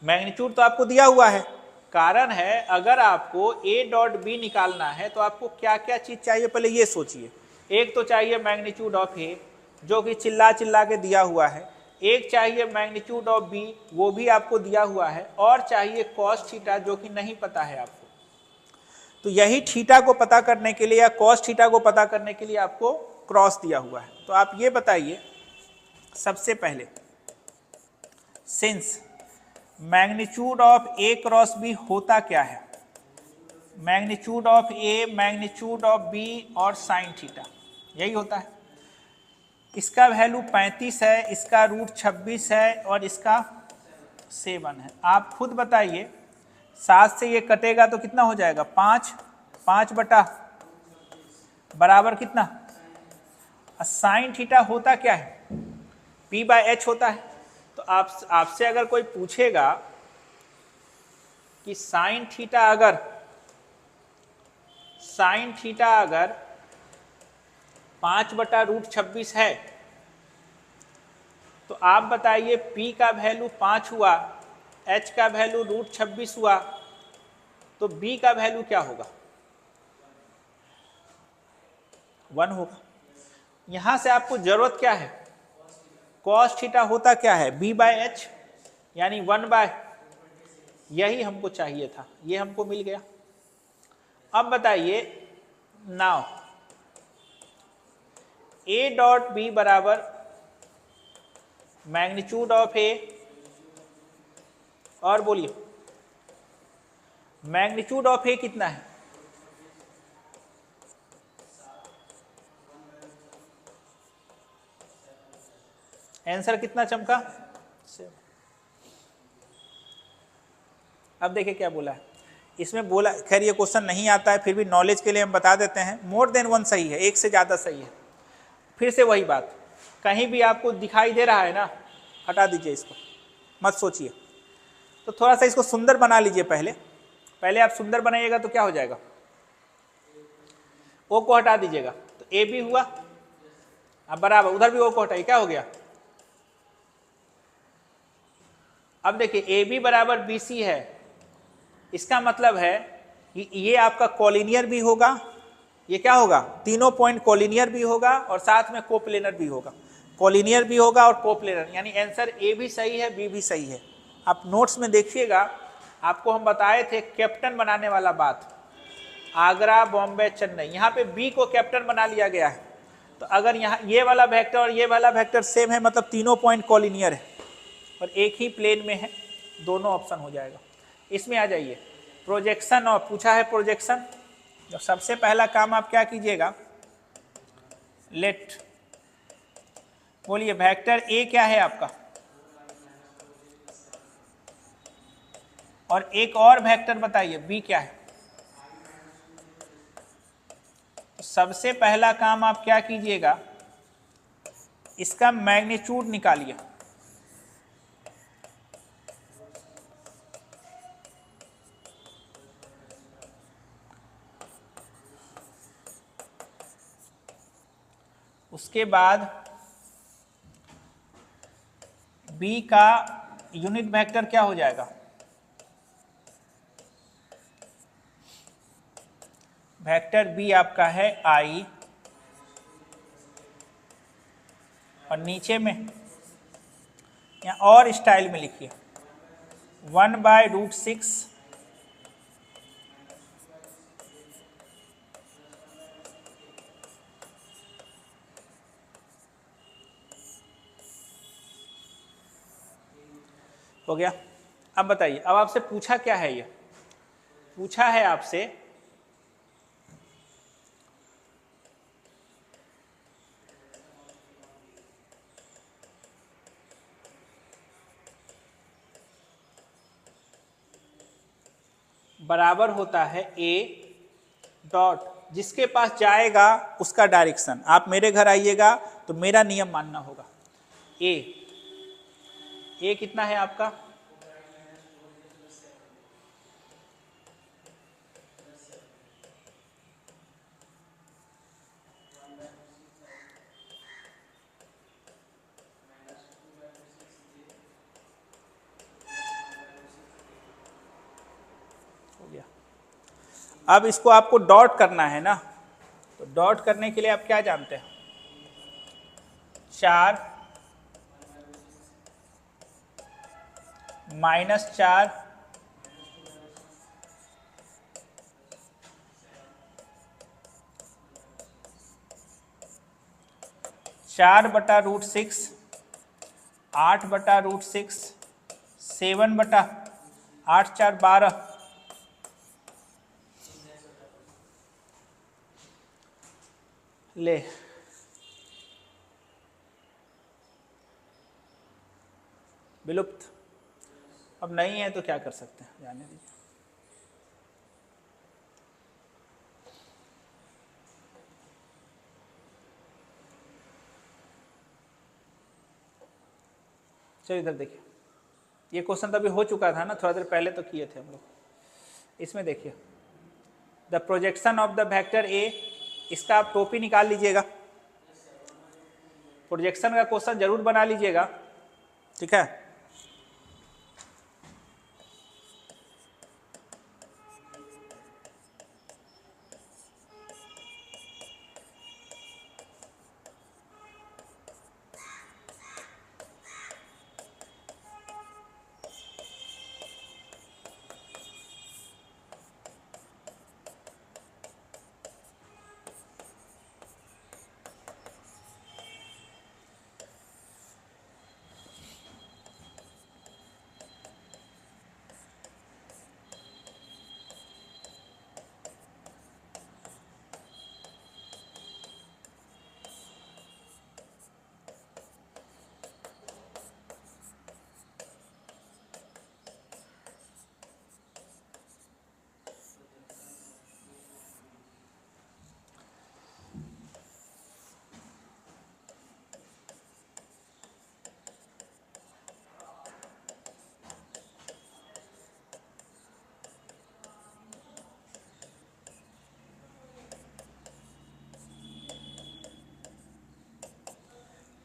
मैग्नीट्यूड तो आपको दिया हुआ है। कारण है अगर आपको ए डॉट बी निकालना है तो आपको क्या क्या चीज चाहिए, पहले ये सोचिए। एक तो चाहिए मैग्नीट्यूड ऑफ ए, जो कि चिल्ला चिल्ला के दिया हुआ है, एक चाहिए मैग्नीट्यूड ऑफ बी, वो भी आपको दिया हुआ है, और चाहिए कॉस थीटा, जो कि नहीं पता है आपको। तो यही थीटा को पता करने के लिए या कॉस थीटा को पता करने के लिए आपको क्रॉस दिया हुआ है। तो आप ये बताइए सबसे पहले, since magnitude of A cross B होता क्या है, magnitude of A, magnitude of B और साइन थीटा, यही होता है। इसका वैल्यू 35 है, इसका √26 है, और इसका 7 है। आप खुद बताइए, 7 से ये कटेगा तो कितना हो जाएगा, 5 बटा बराबर कितना। साइन थीटा होता क्या है, P/H होता है। तो आपसे अगर कोई पूछेगा कि साइन थीटा अगर 5/√26 है, तो आप बताइए P का वैल्यू 5 हुआ, H का वैल्यू √26 हुआ, तो B का वैल्यू क्या होगा, 1 होगा। यहां से आपको जरूरत क्या है, कॉस थीटा होता क्या है, B/H, यानी 1/, यही हमको चाहिए था, ये हमको मिल गया। अब बताइए नाउ A डॉट B बराबर मैग्नीट्यूड ऑफ ए, और बोलिए मैग्नीट्यूड ऑफ ए कितना है, आंसर कितना चमका। अब देखिए क्या बोला है इसमें, बोला खैर ये क्वेश्चन नहीं आता है, फिर भी नॉलेज के लिए हम बता देते हैं, मोर देन 1 सही है, एक से ज्यादा सही है। फिर से वही बात, कहीं भी आपको दिखाई दे रहा है ना, हटा दीजिए इसको, मत सोचिए। तो थोड़ा सा इसको सुंदर बना लीजिए। पहले आप सुंदर बनाइएगा तो क्या हो जाएगा, ओ को हटा दीजिएगा तो ए भी हुआ, अब बराबर उधर भी ओ को हटाइए, क्या हो गया। अब देखिए ए बी बराबर बी सी है, इसका मतलब है कि ये आपका कॉलिनियर भी होगा, ये क्या होगा, तीनों पॉइंट कॉलिनियर भी होगा और साथ में कोप्लेनर भी होगा, कॉलिनियर भी होगा और कोप्लेनर, यानी आंसर ए भी सही है, बी भी सही है। आप नोट्स में देखिएगा, आपको हम बताए थे कैप्टन बनाने वाला बात, आगरा, बॉम्बे, चेन्नई। यहाँ पे बी को कैप्टन बना लिया गया है। तो अगर यहाँ ये वाला वेक्टर और ये वाला वेक्टर सेम है, मतलब तीनों पॉइंट कॉलिनियर है और एक ही प्लेन में है, दोनों ऑप्शन हो जाएगा। इसमें आ जाइए, प्रोजेक्शन और पूछा है प्रोजेक्शन। तो सबसे पहला काम आप क्या कीजिएगा, लेट, बोलिए वेक्टर ए क्या है आपका, और एक और वेक्टर बताइए बी क्या है। तो सबसे पहला काम आप क्या कीजिएगा, इसका मैग्नीट्यूड निकालिए। उसके बाद बी का यूनिट वेक्टर क्या हो जाएगा, वेक्टर बी आपका है आई, और नीचे में या और स्टाइल में लिखिए 1/√6 हो गया। अब बताइए, अब आपसे पूछा क्या है, ये पूछा है आपसे बराबर होता है ए डॉट, जिसके पास जाएगा उसका डायरेक्शन। आप मेरे घर आइएगा तो मेरा नियम मानना होगा। ए कितना है आपका, हो गया। अब इसको आपको डॉट करना है ना, तो डॉट करने के लिए आप क्या जानते हैं, 4 -4 4/√6 8/√6 7/8 4 12 ले, विलुप्त। अब नहीं है तो क्या कर सकते हैं, जाने दीजिए। चलिए इधर देखिए, ये क्वेश्चन तो अभी हो चुका था ना, थोड़ा देर पहले तो किए थे हम लोग। इसमें देखिए, the projection of the vector A, इसका आप टोपी निकाल लीजिएगा, प्रोजेक्शन का क्वेश्चन जरूर बना लीजिएगा, ठीक है।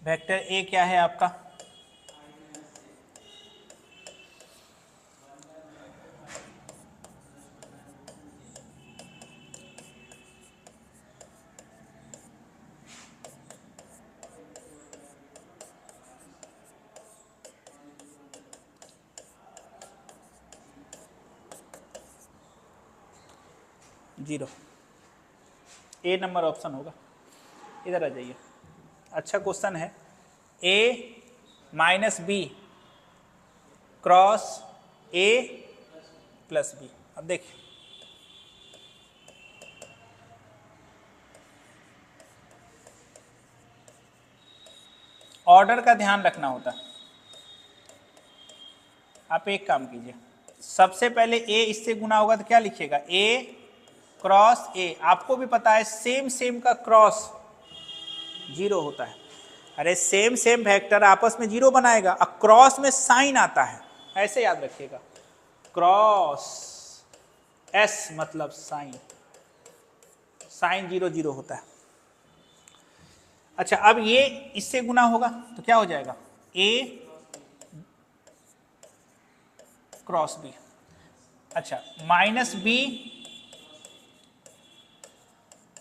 वेक्टर ए क्या है आपका, 0। ए नंबर ऑप्शन होगा। इधर आ जाइए, अच्छा क्वेश्चन है। A minus B cross A plus B. अब देखिए, ऑर्डर का ध्यान रखना होता है। आप एक काम कीजिए, सबसे पहले ए इससे गुना होगा तो क्या लिखिएगा, ए क्रॉस ए। आपको भी पता है सेम सेम का क्रॉस 0 होता है। अरे सेम सेम वेक्टर आपस में 0 बनाएगा, और क्रॉस में साइन आता है, ऐसे याद रखिएगा। क्रॉस एस मतलब साइन, साइन 0 0 होता है। अच्छा, अब ये इससे गुना होगा तो क्या हो जाएगा, ए क्रॉस बी। अच्छा, माइनस बी,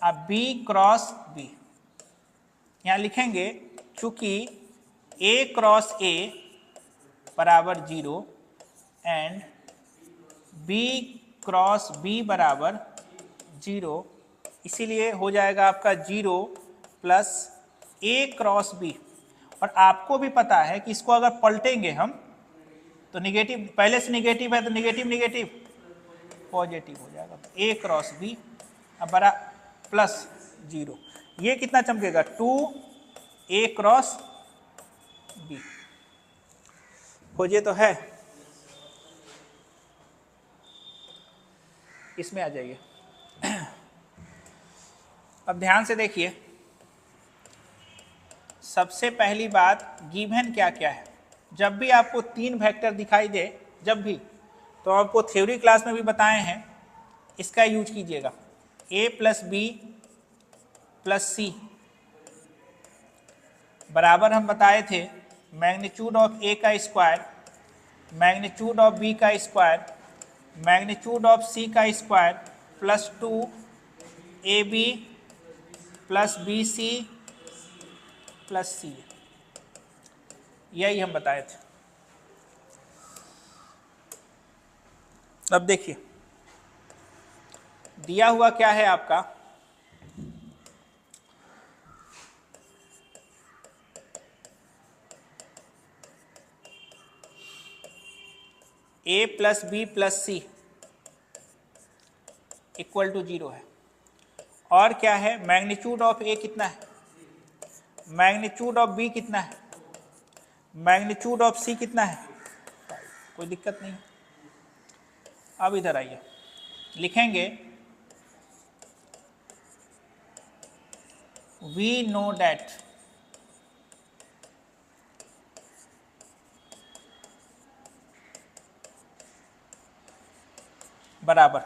अब बी क्रॉस बी। यहां लिखेंगे चूंकि ए क्रॉस ए बराबर 0 एंड बी क्रॉस बी बराबर 0, इसीलिए हो जाएगा आपका 0 प्लस ए क्रॉस बी। और आपको भी पता है कि इसको अगर पलटेंगे हम तो निगेटिव, पहले से निगेटिव है तो निगेटिव निगेटिव पॉजिटिव हो जाएगा। तो ए क्रॉस बी अब बड़ा प्लस 0, ये कितना चमकेगा, 2 ए क्रॉस बी। खोजिए तो है, इसमें आ जाइए। अब ध्यान से देखिए, सबसे पहली बात गिवन क्या क्या है। जब भी आपको 3 वेक्टर दिखाई दे, जब भी, तो आपको थ्योरी क्लास में भी बताए हैं, इसका यूज कीजिएगा। A plus B plus C बराबर हम बताए थे मैग्नीट्यूड ऑफ ए का स्क्वायर, मैग्नीट्यूड ऑफ बी का स्क्वायर, मैग्नीट्यूड ऑफ सी का square plus 2 A B plus B C plus C. यही हम बताए थे। अब देखिए, दिया हुआ क्या है आपका, A plus B plus C equal to 0 है। और क्या है, मैग्नीट्यूड ऑफ ए कितना है, मैग्नीट्यूड ऑफ बी कितना है, मैग्नीट्यूड ऑफ सी कितना है, कोई दिक्कत नहीं। अब इधर आइए, लिखेंगे वी नो दैट बराबर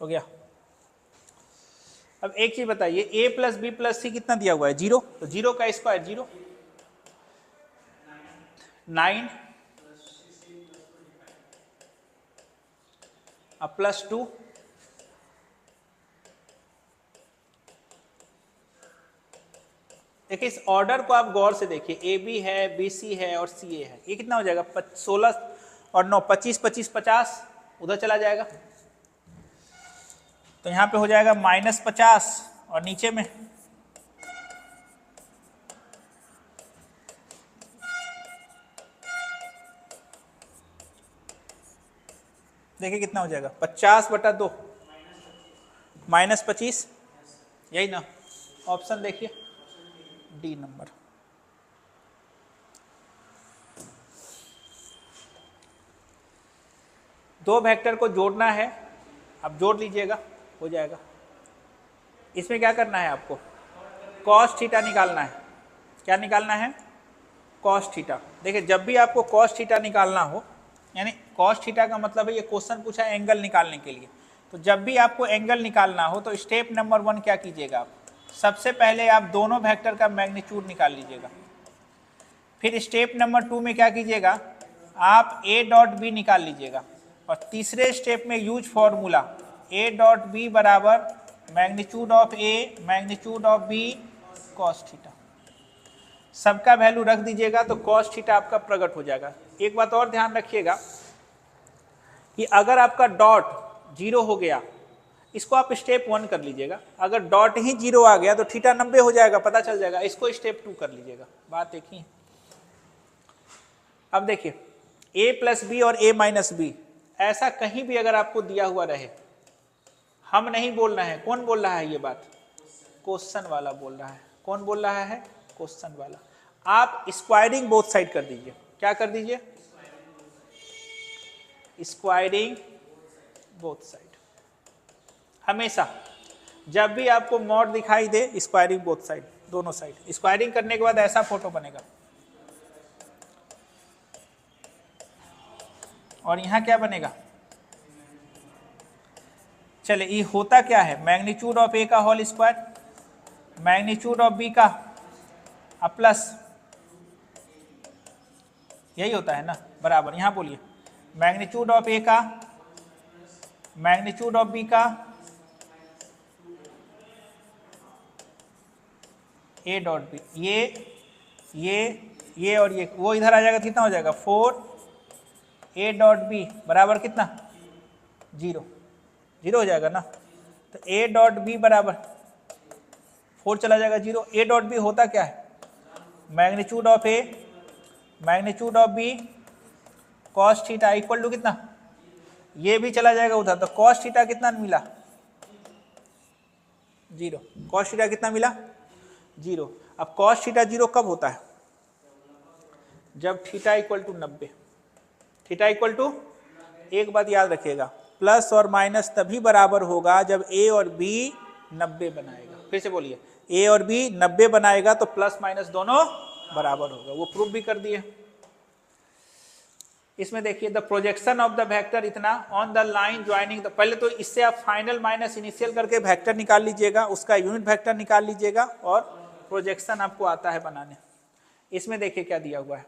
हो गया। अब एक चीज बताइए, a प्लस बी प्लस सी कितना दिया हुआ है, 0, तो 0 का स्क्वायर 0, 9 अब प्लस 2, देखिए इस ऑर्डर को आप गौर से देखिए, ए बी है, बी सी है और सी ए है। ये कितना हो जाएगा, 16 और 9 25 25 50, उधर चला जाएगा तो यहां पे हो जाएगा -50 और नीचे में देखिए कितना हो जाएगा, 50/2 -25, यही ना ऑप्शन, देखिए डी नंबर। दो वेक्टर को जोड़ना है, अब जोड़ लीजिएगा, हो जाएगा। इसमें क्या करना है आपको, कॉस थीटा निकालना है। क्या निकालना है, कॉस थीटा। देखिए जब भी आपको कॉस थीटा निकालना हो, यानी कॉस थीटा का मतलब है ये क्वेश्चन पूछा है एंगल निकालने के लिए, तो जब भी आपको एंगल निकालना हो तो स्टेप नंबर 1 क्या कीजिएगा आप, सबसे पहले आप दोनों वेक्टर का मैग्नीट्यूड निकाल लीजिएगा। फिर स्टेप नंबर 2 में क्या कीजिएगा, आप ए डॉट बी निकाल लीजिएगा और तीसरे स्टेप में use formula A dot B बराबर magnitude of A magnitude of B cos theta, सबका वैल्यू रख दीजिएगा तो कॉस थीटा आपका प्रकट हो जाएगा। एक बात और ध्यान रखिएगा कि अगर आपका डॉट 0 हो गया, इसको आप स्टेप 1 कर लीजिएगा, अगर डॉट ही 0 आ गया तो थीटा 90 हो जाएगा, पता चल जाएगा, इसको स्टेप 2 कर लीजिएगा। बात एक ही। अब देखिए a प्लस बी और a माइनस बी, ऐसा कहीं भी अगर आपको दिया हुआ रहे, हम नहीं बोल रहे हैं, कौन बोल रहा है ये बात? क्वेश्चन वाला बोल रहा है। कौन बोल रहा है? क्वेश्चन वाला। आप स्क्वायरिंग बोथ साइड कर दीजिए। क्या कर दीजिए? Squaring both side. हमेशा जब भी आपको मॉड दिखाई दे, स्क्वायरिंग बोथ साइड, दोनों साइड। स्क्वायरिंग करने के बाद ऐसा फोटो बनेगा। और यहां क्या बनेगा? चले, ये होता क्या है? मैग्नीट्यूड ऑफ ए का whole square magnitude of B का प्लस, यही होता है ना, बराबर। यहां बोलिए मैग्नीट्यूड ऑफ ए का मैग्नीट्यूड ऑफ बी का ए डॉट बी, ये और ये, वो इधर आ जाएगा, कितना हो जाएगा? 4 ए डॉट बी बराबर कितना? 0 हो जाएगा ना। तो ए डॉट बी बराबर 4 चला जाएगा 0। ए डॉट बी होता क्या है? Magnitude of A magnitude of B cos theta equal to कितना? ये भी चला जाएगा उधर, तो कॉस थीटा कितना मिला? 0। कॉस थीटा कितना मिला? 0। अब कॉस थीटा 0 कब होता है? जब theta equal to 90। Theta equal to, एक बात याद रखिएगा, प्लस और माइनस तभी बराबर होगा जब ए और बी 90 बनाएगा। फिर से बोलिए, ए और बी 90 बनाएगा तो प्लस माइनस दोनों बराबर होगा। वो प्रूफ भी कर दिए। इसमें देखिए the projection of the vector इतना on the line joining the, पहले तो इससे आप फाइनल माइनस इनिशियल करके वेक्टर निकाल लीजिएगा, उसका यूनिट वेक्टर निकाल लीजिएगा और प्रोजेक्शन आपको आता है बनाने। इसमें देखिए क्या दिया हुआ है,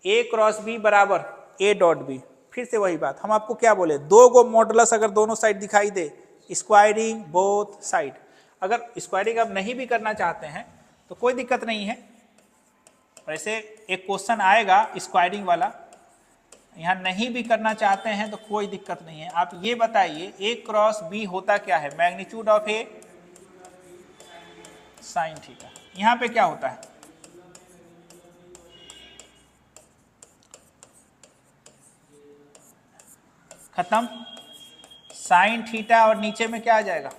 ए क्रॉस बी बराबर ए डॉट बी। फिर से वही बात, हम आपको क्या बोले, 2 गो मॉडुलस अगर दोनों साइड दिखाई दे, स्क्वायरिंग बोथ साइड। अगर स्क्वायरिंग आप नहीं भी करना चाहते हैं तो कोई दिक्कत नहीं है। वैसे एक क्वेश्चन आएगा स्क्वायरिंग वाला, यहाँ नहीं भी करना चाहते हैं तो कोई दिक्कत नहीं है। आप ये बताइए ए क्रॉस बी होता क्या है? Magnitude of A sine theta. यहाँ पे क्या होता है? खत्म। साइन थीटा और नीचे में क्या आ जाएगा?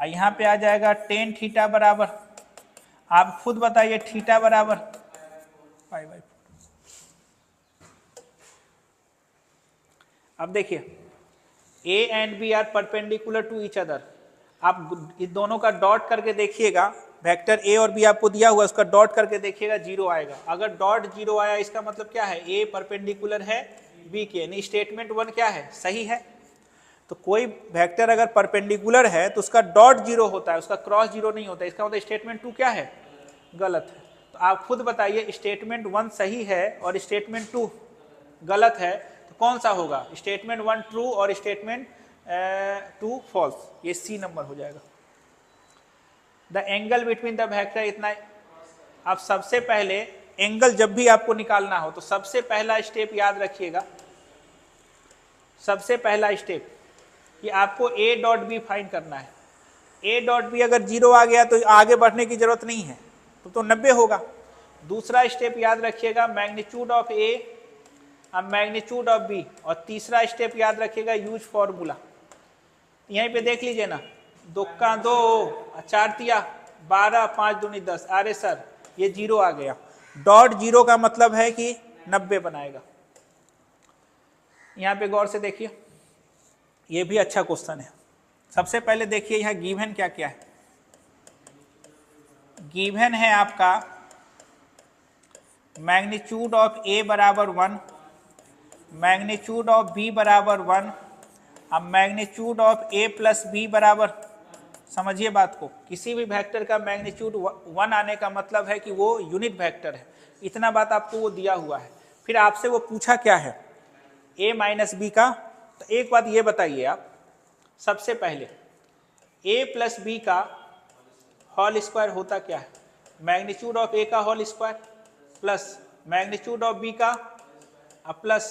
यहाँ पे आ जाएगा टेन थीटा बराबर, आप खुद बताइए, थीटा बराबर पाई/4। अब देखिए A and B are perpendicular to each other. आप इस दोनों का डॉट करके देखिएगा, वेक्टर ए और बी आपको दिया हुआ है, उसका डॉट करके देखिएगा, 0 आएगा। अगर डॉट 0 आया इसका मतलब क्या है? ए परपेंडिकुलर है बी के, यानी स्टेटमेंट 1 क्या है? सही है। तो कोई वेक्टर अगर परपेंडिकुलर है तो उसका डॉट 0 होता है, उसका क्रॉस 0 नहीं होता है। इसका मतलब स्टेटमेंट 2 क्या है? गलत है। तो आप खुद बताइए, स्टेटमेंट 1 सही है और स्टेटमेंट 2 गलत है, तो कौन सा होगा? स्टेटमेंट 1 ट्रू और स्टेटमेंट 2 फॉल्स। ये सी नंबर हो जाएगा। The angle between the vector इतना। आप सबसे पहले एंगल जब भी आपको निकालना हो तो सबसे पहला स्टेप याद रखिएगा, सबसे पहला स्टेप कि आपको ए डॉट बी फाइंड करना है। ए डॉट बी अगर 0 आ गया तो आगे बढ़ने की जरूरत नहीं है, तो 90 होगा। दूसरा स्टेप याद रखिएगा, मैग्नीट्यूड ऑफ ए और मैग्नीट्यूड ऑफ बी। और तीसरा स्टेप याद रखिएगा, यूज फॉर्मूला। यहीं पे देख लीजिए ना, 2 का 2, 4 तिया 12, 5 दूनी 10। अरे सर ये 0 आ गया। डॉट 0 का मतलब है कि 90 बनाएगा। यहाँ पे गौर से देखिए, ये भी अच्छा क्वेश्चन है। सबसे पहले देखिए यहाँ गिवन क्या क्या है। गिवन है आपका मैग्नीट्यूड ऑफ ए बराबर 1, मैग्नीट्यूड ऑफ बी बराबर 1। अब magnitude of A plus B बराबर, समझिए बात को, किसी भी वेक्टर का मैग्नीट्यूड 1 आने का मतलब है कि वो यूनिट वेक्टर है। इतना बात आपको वो दिया हुआ है। फिर आपसे वो पूछा क्या है, a माइनस बी का। तो एक बात ये बताइए आप, सबसे पहले a प्लस बी का होल स्क्वायर होता क्या है, मैग्नीट्यूड ऑफ a का whole square plus magnitude of b का प्लस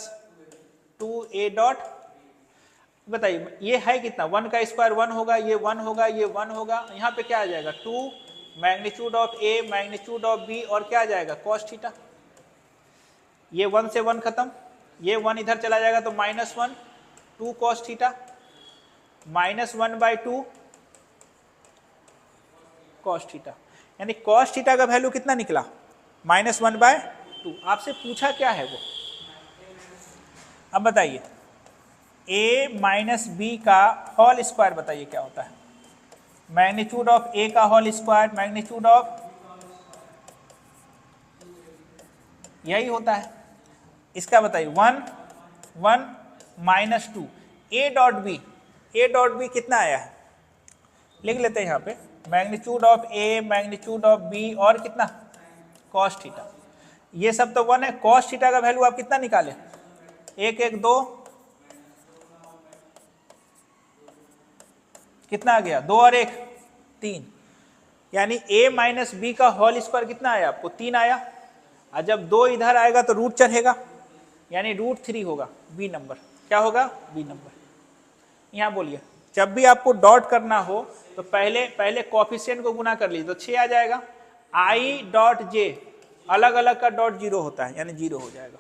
2a डॉट। बताइए ये है कितना, 1 का स्क्वायर 1 होगा, ये 1 होगा, ये 1 होगा, यहाँ पे क्या आ जाएगा 2 magnitude of a magnitude of b और क्या आ जाएगा cos थीटा। ये 1 से 1 खत्म, ये 1 इधर चला जाएगा तो -1 2 cos थीटा -1/2 cos थीटा, यानी cos थीटा का वैल्यू कितना निकला -1/2। आपसे पूछा क्या है वो, अब बताइए a माइनस बी का होल स्क्वायर बताइए क्या होता है, मैग्नीट्यूड ऑफ a का होल स्क्वायर मैग्नीट्यूड ऑफ, यही होता है इसका, बताइए 1 1 -2 a डॉट बी कितना आया है, लिख लेते हैं यहाँ पे magnitude of a magnitude of b और कितना cos थीटा, ये सब तो 1 है। cos थीटा का वैल्यू आप कितना निकाले, 1 1 2 कितना आ गया, 2 और 1 3, यानी a माइनस बी का होल स्क्वायर कितना आया आपको 3 आया, और जब 2 इधर आएगा तो रूट चढ़ेगा यानी √3 होगा बी नंबर, क्या होगा बी नंबर। यहाँ बोलिए जब भी आपको डॉट करना हो तो पहले कोफिशिएंट को गुना कर लीजिए तो 6 आ जाएगा, i डॉट j अलग अलग का डॉट 0 होता है यानी 0 हो जाएगा।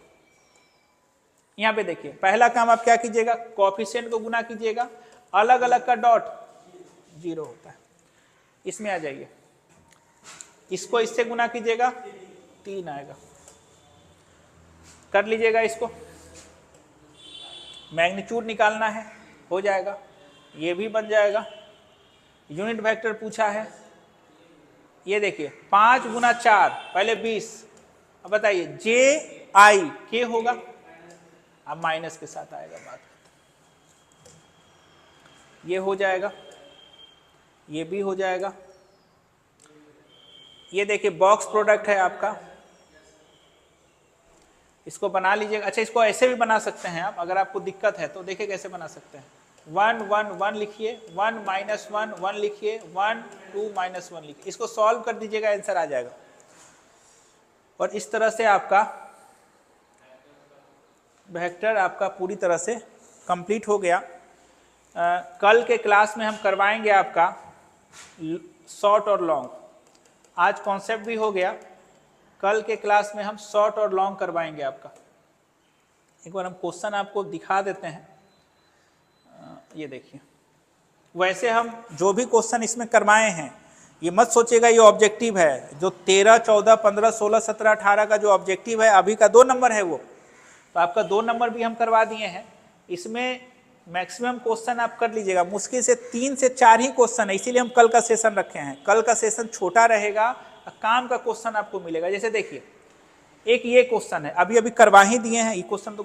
यहाँ पे देखिए पहला काम आप क्या कीजिएगा, कोफिशिएंट को गुना कीजिएगा, अलग अलग का डॉट 0 होता है, इसमें आ जाइए, इसको इससे गुना कीजिएगा 3 आएगा, कर लीजिएगा, इसको मैग्नीट्यूड निकालना है हो जाएगा, ये भी बन जाएगा। यूनिट वेक्टर पूछा है, ये देखिए 5 गुना 4 पहले 20, अब बताइए जे आई के होगा, अब माइनस के साथ आएगा बात, ये हो जाएगा, ये भी हो जाएगा। ये देखिए बॉक्स प्रोडक्ट है आपका, इसको बना लीजिएगा। अच्छा इसको ऐसे भी बना सकते हैं आप, अगर आपको दिक्कत है तो देखिए कैसे बना सकते हैं, 1 1 1 लिखिए, 1 -1 1 लिखिए, 1 2 -1 लिखिए, इसको सॉल्व कर दीजिएगा आंसर आ जाएगा। और इस तरह से आपका वेक्टर आपका पूरी तरह से कंप्लीट हो गया। कल के क्लास में हम करवाएंगे आपका शॉर्ट और लॉन्ग, आज कॉन्सेप्ट भी हो गया, कल के क्लास में हम शॉर्ट और लॉन्ग करवाएंगे आपका। एक बार हम क्वेश्चन आपको दिखा देते हैं, ये देखिए, वैसे हम जो भी क्वेश्चन इसमें करवाए हैं ये मत सोचिएगा ये ऑब्जेक्टिव है, जो 13 14 15 16 17 18 का जो ऑब्जेक्टिव है अभी का 2 नंबर है वो, तो आपका 2 नंबर भी हम करवा दिए हैं। इसमें मैक्सिमम क्वेश्चन आप कर लीजिएगा, मुश्किल से 3 से 4 ही क्वेश्चन है, इसीलिए हम कल का सेशन रखे हैं। कल का सेशन छोटा रहेगा, काम का क्वेश्चन आपको मिलेगा। जैसे देखिए एक ये क्वेश्चन है, अभी अभी करवा ही दिए हैं, ये क्वेश्चन तो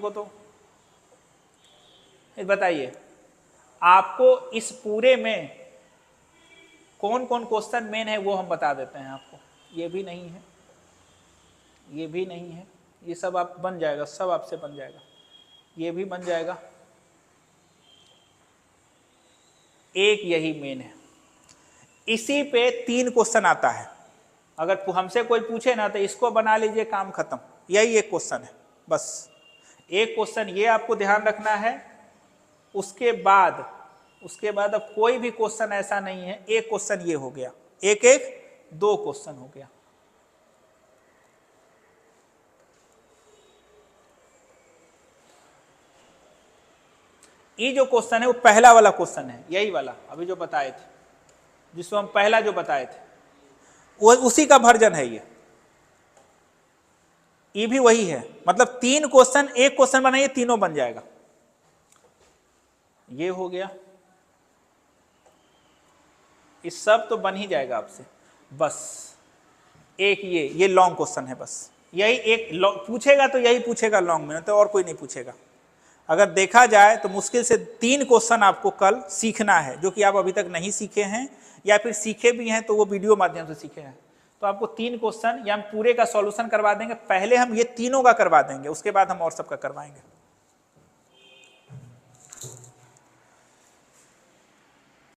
बताइए आपको इस पूरे में कौन कौन क्वेश्चन मेन है वो हम बता देते हैं आपको। ये भी नहीं है, ये भी नहीं है, ये सब आप बन जाएगा, सब आपसे बन जाएगा, ये भी बन जाएगा, एक यही मेन है। इसी पे 3 क्वेश्चन आता है, अगर हमसे कोई पूछे ना तो इसको बना लीजिए, काम खत्म, यही एक क्वेश्चन है बस। एक क्वेश्चन ये आपको ध्यान रखना है, उसके बाद अब कोई भी क्वेश्चन ऐसा नहीं है। एक क्वेश्चन ये हो गया, एक 2 क्वेश्चन हो गया। ये जो क्वेश्चन है वो पहला वाला क्वेश्चन है, यही वाला अभी जो बताए थे, जिसको हम पहला जो बताए थे वो उसी का वर्जन है। ये भी वही है, मतलब 3 क्वेश्चन, एक क्वेश्चन बनाइए तीनों बन जाएगा। ये हो गया, इस सब तो बन ही जाएगा आपसे, बस एक ये लॉन्ग क्वेश्चन है, बस यही एक पूछेगा तो यही पूछेगा लॉन्ग में, तो और कोई नहीं पूछेगा। अगर देखा जाए तो मुश्किल से 3 क्वेश्चन आपको कल सीखना है, जो कि आप अभी तक नहीं सीखे हैं, या फिर सीखे भी हैं तो वो वीडियो माध्यम से सीखे हैं। तो आपको 3 क्वेश्चन या हम पूरे का सॉल्यूशन करवा देंगे। पहले हम ये तीनों का करवा देंगे, उसके बाद हम और सबका करवाएंगे।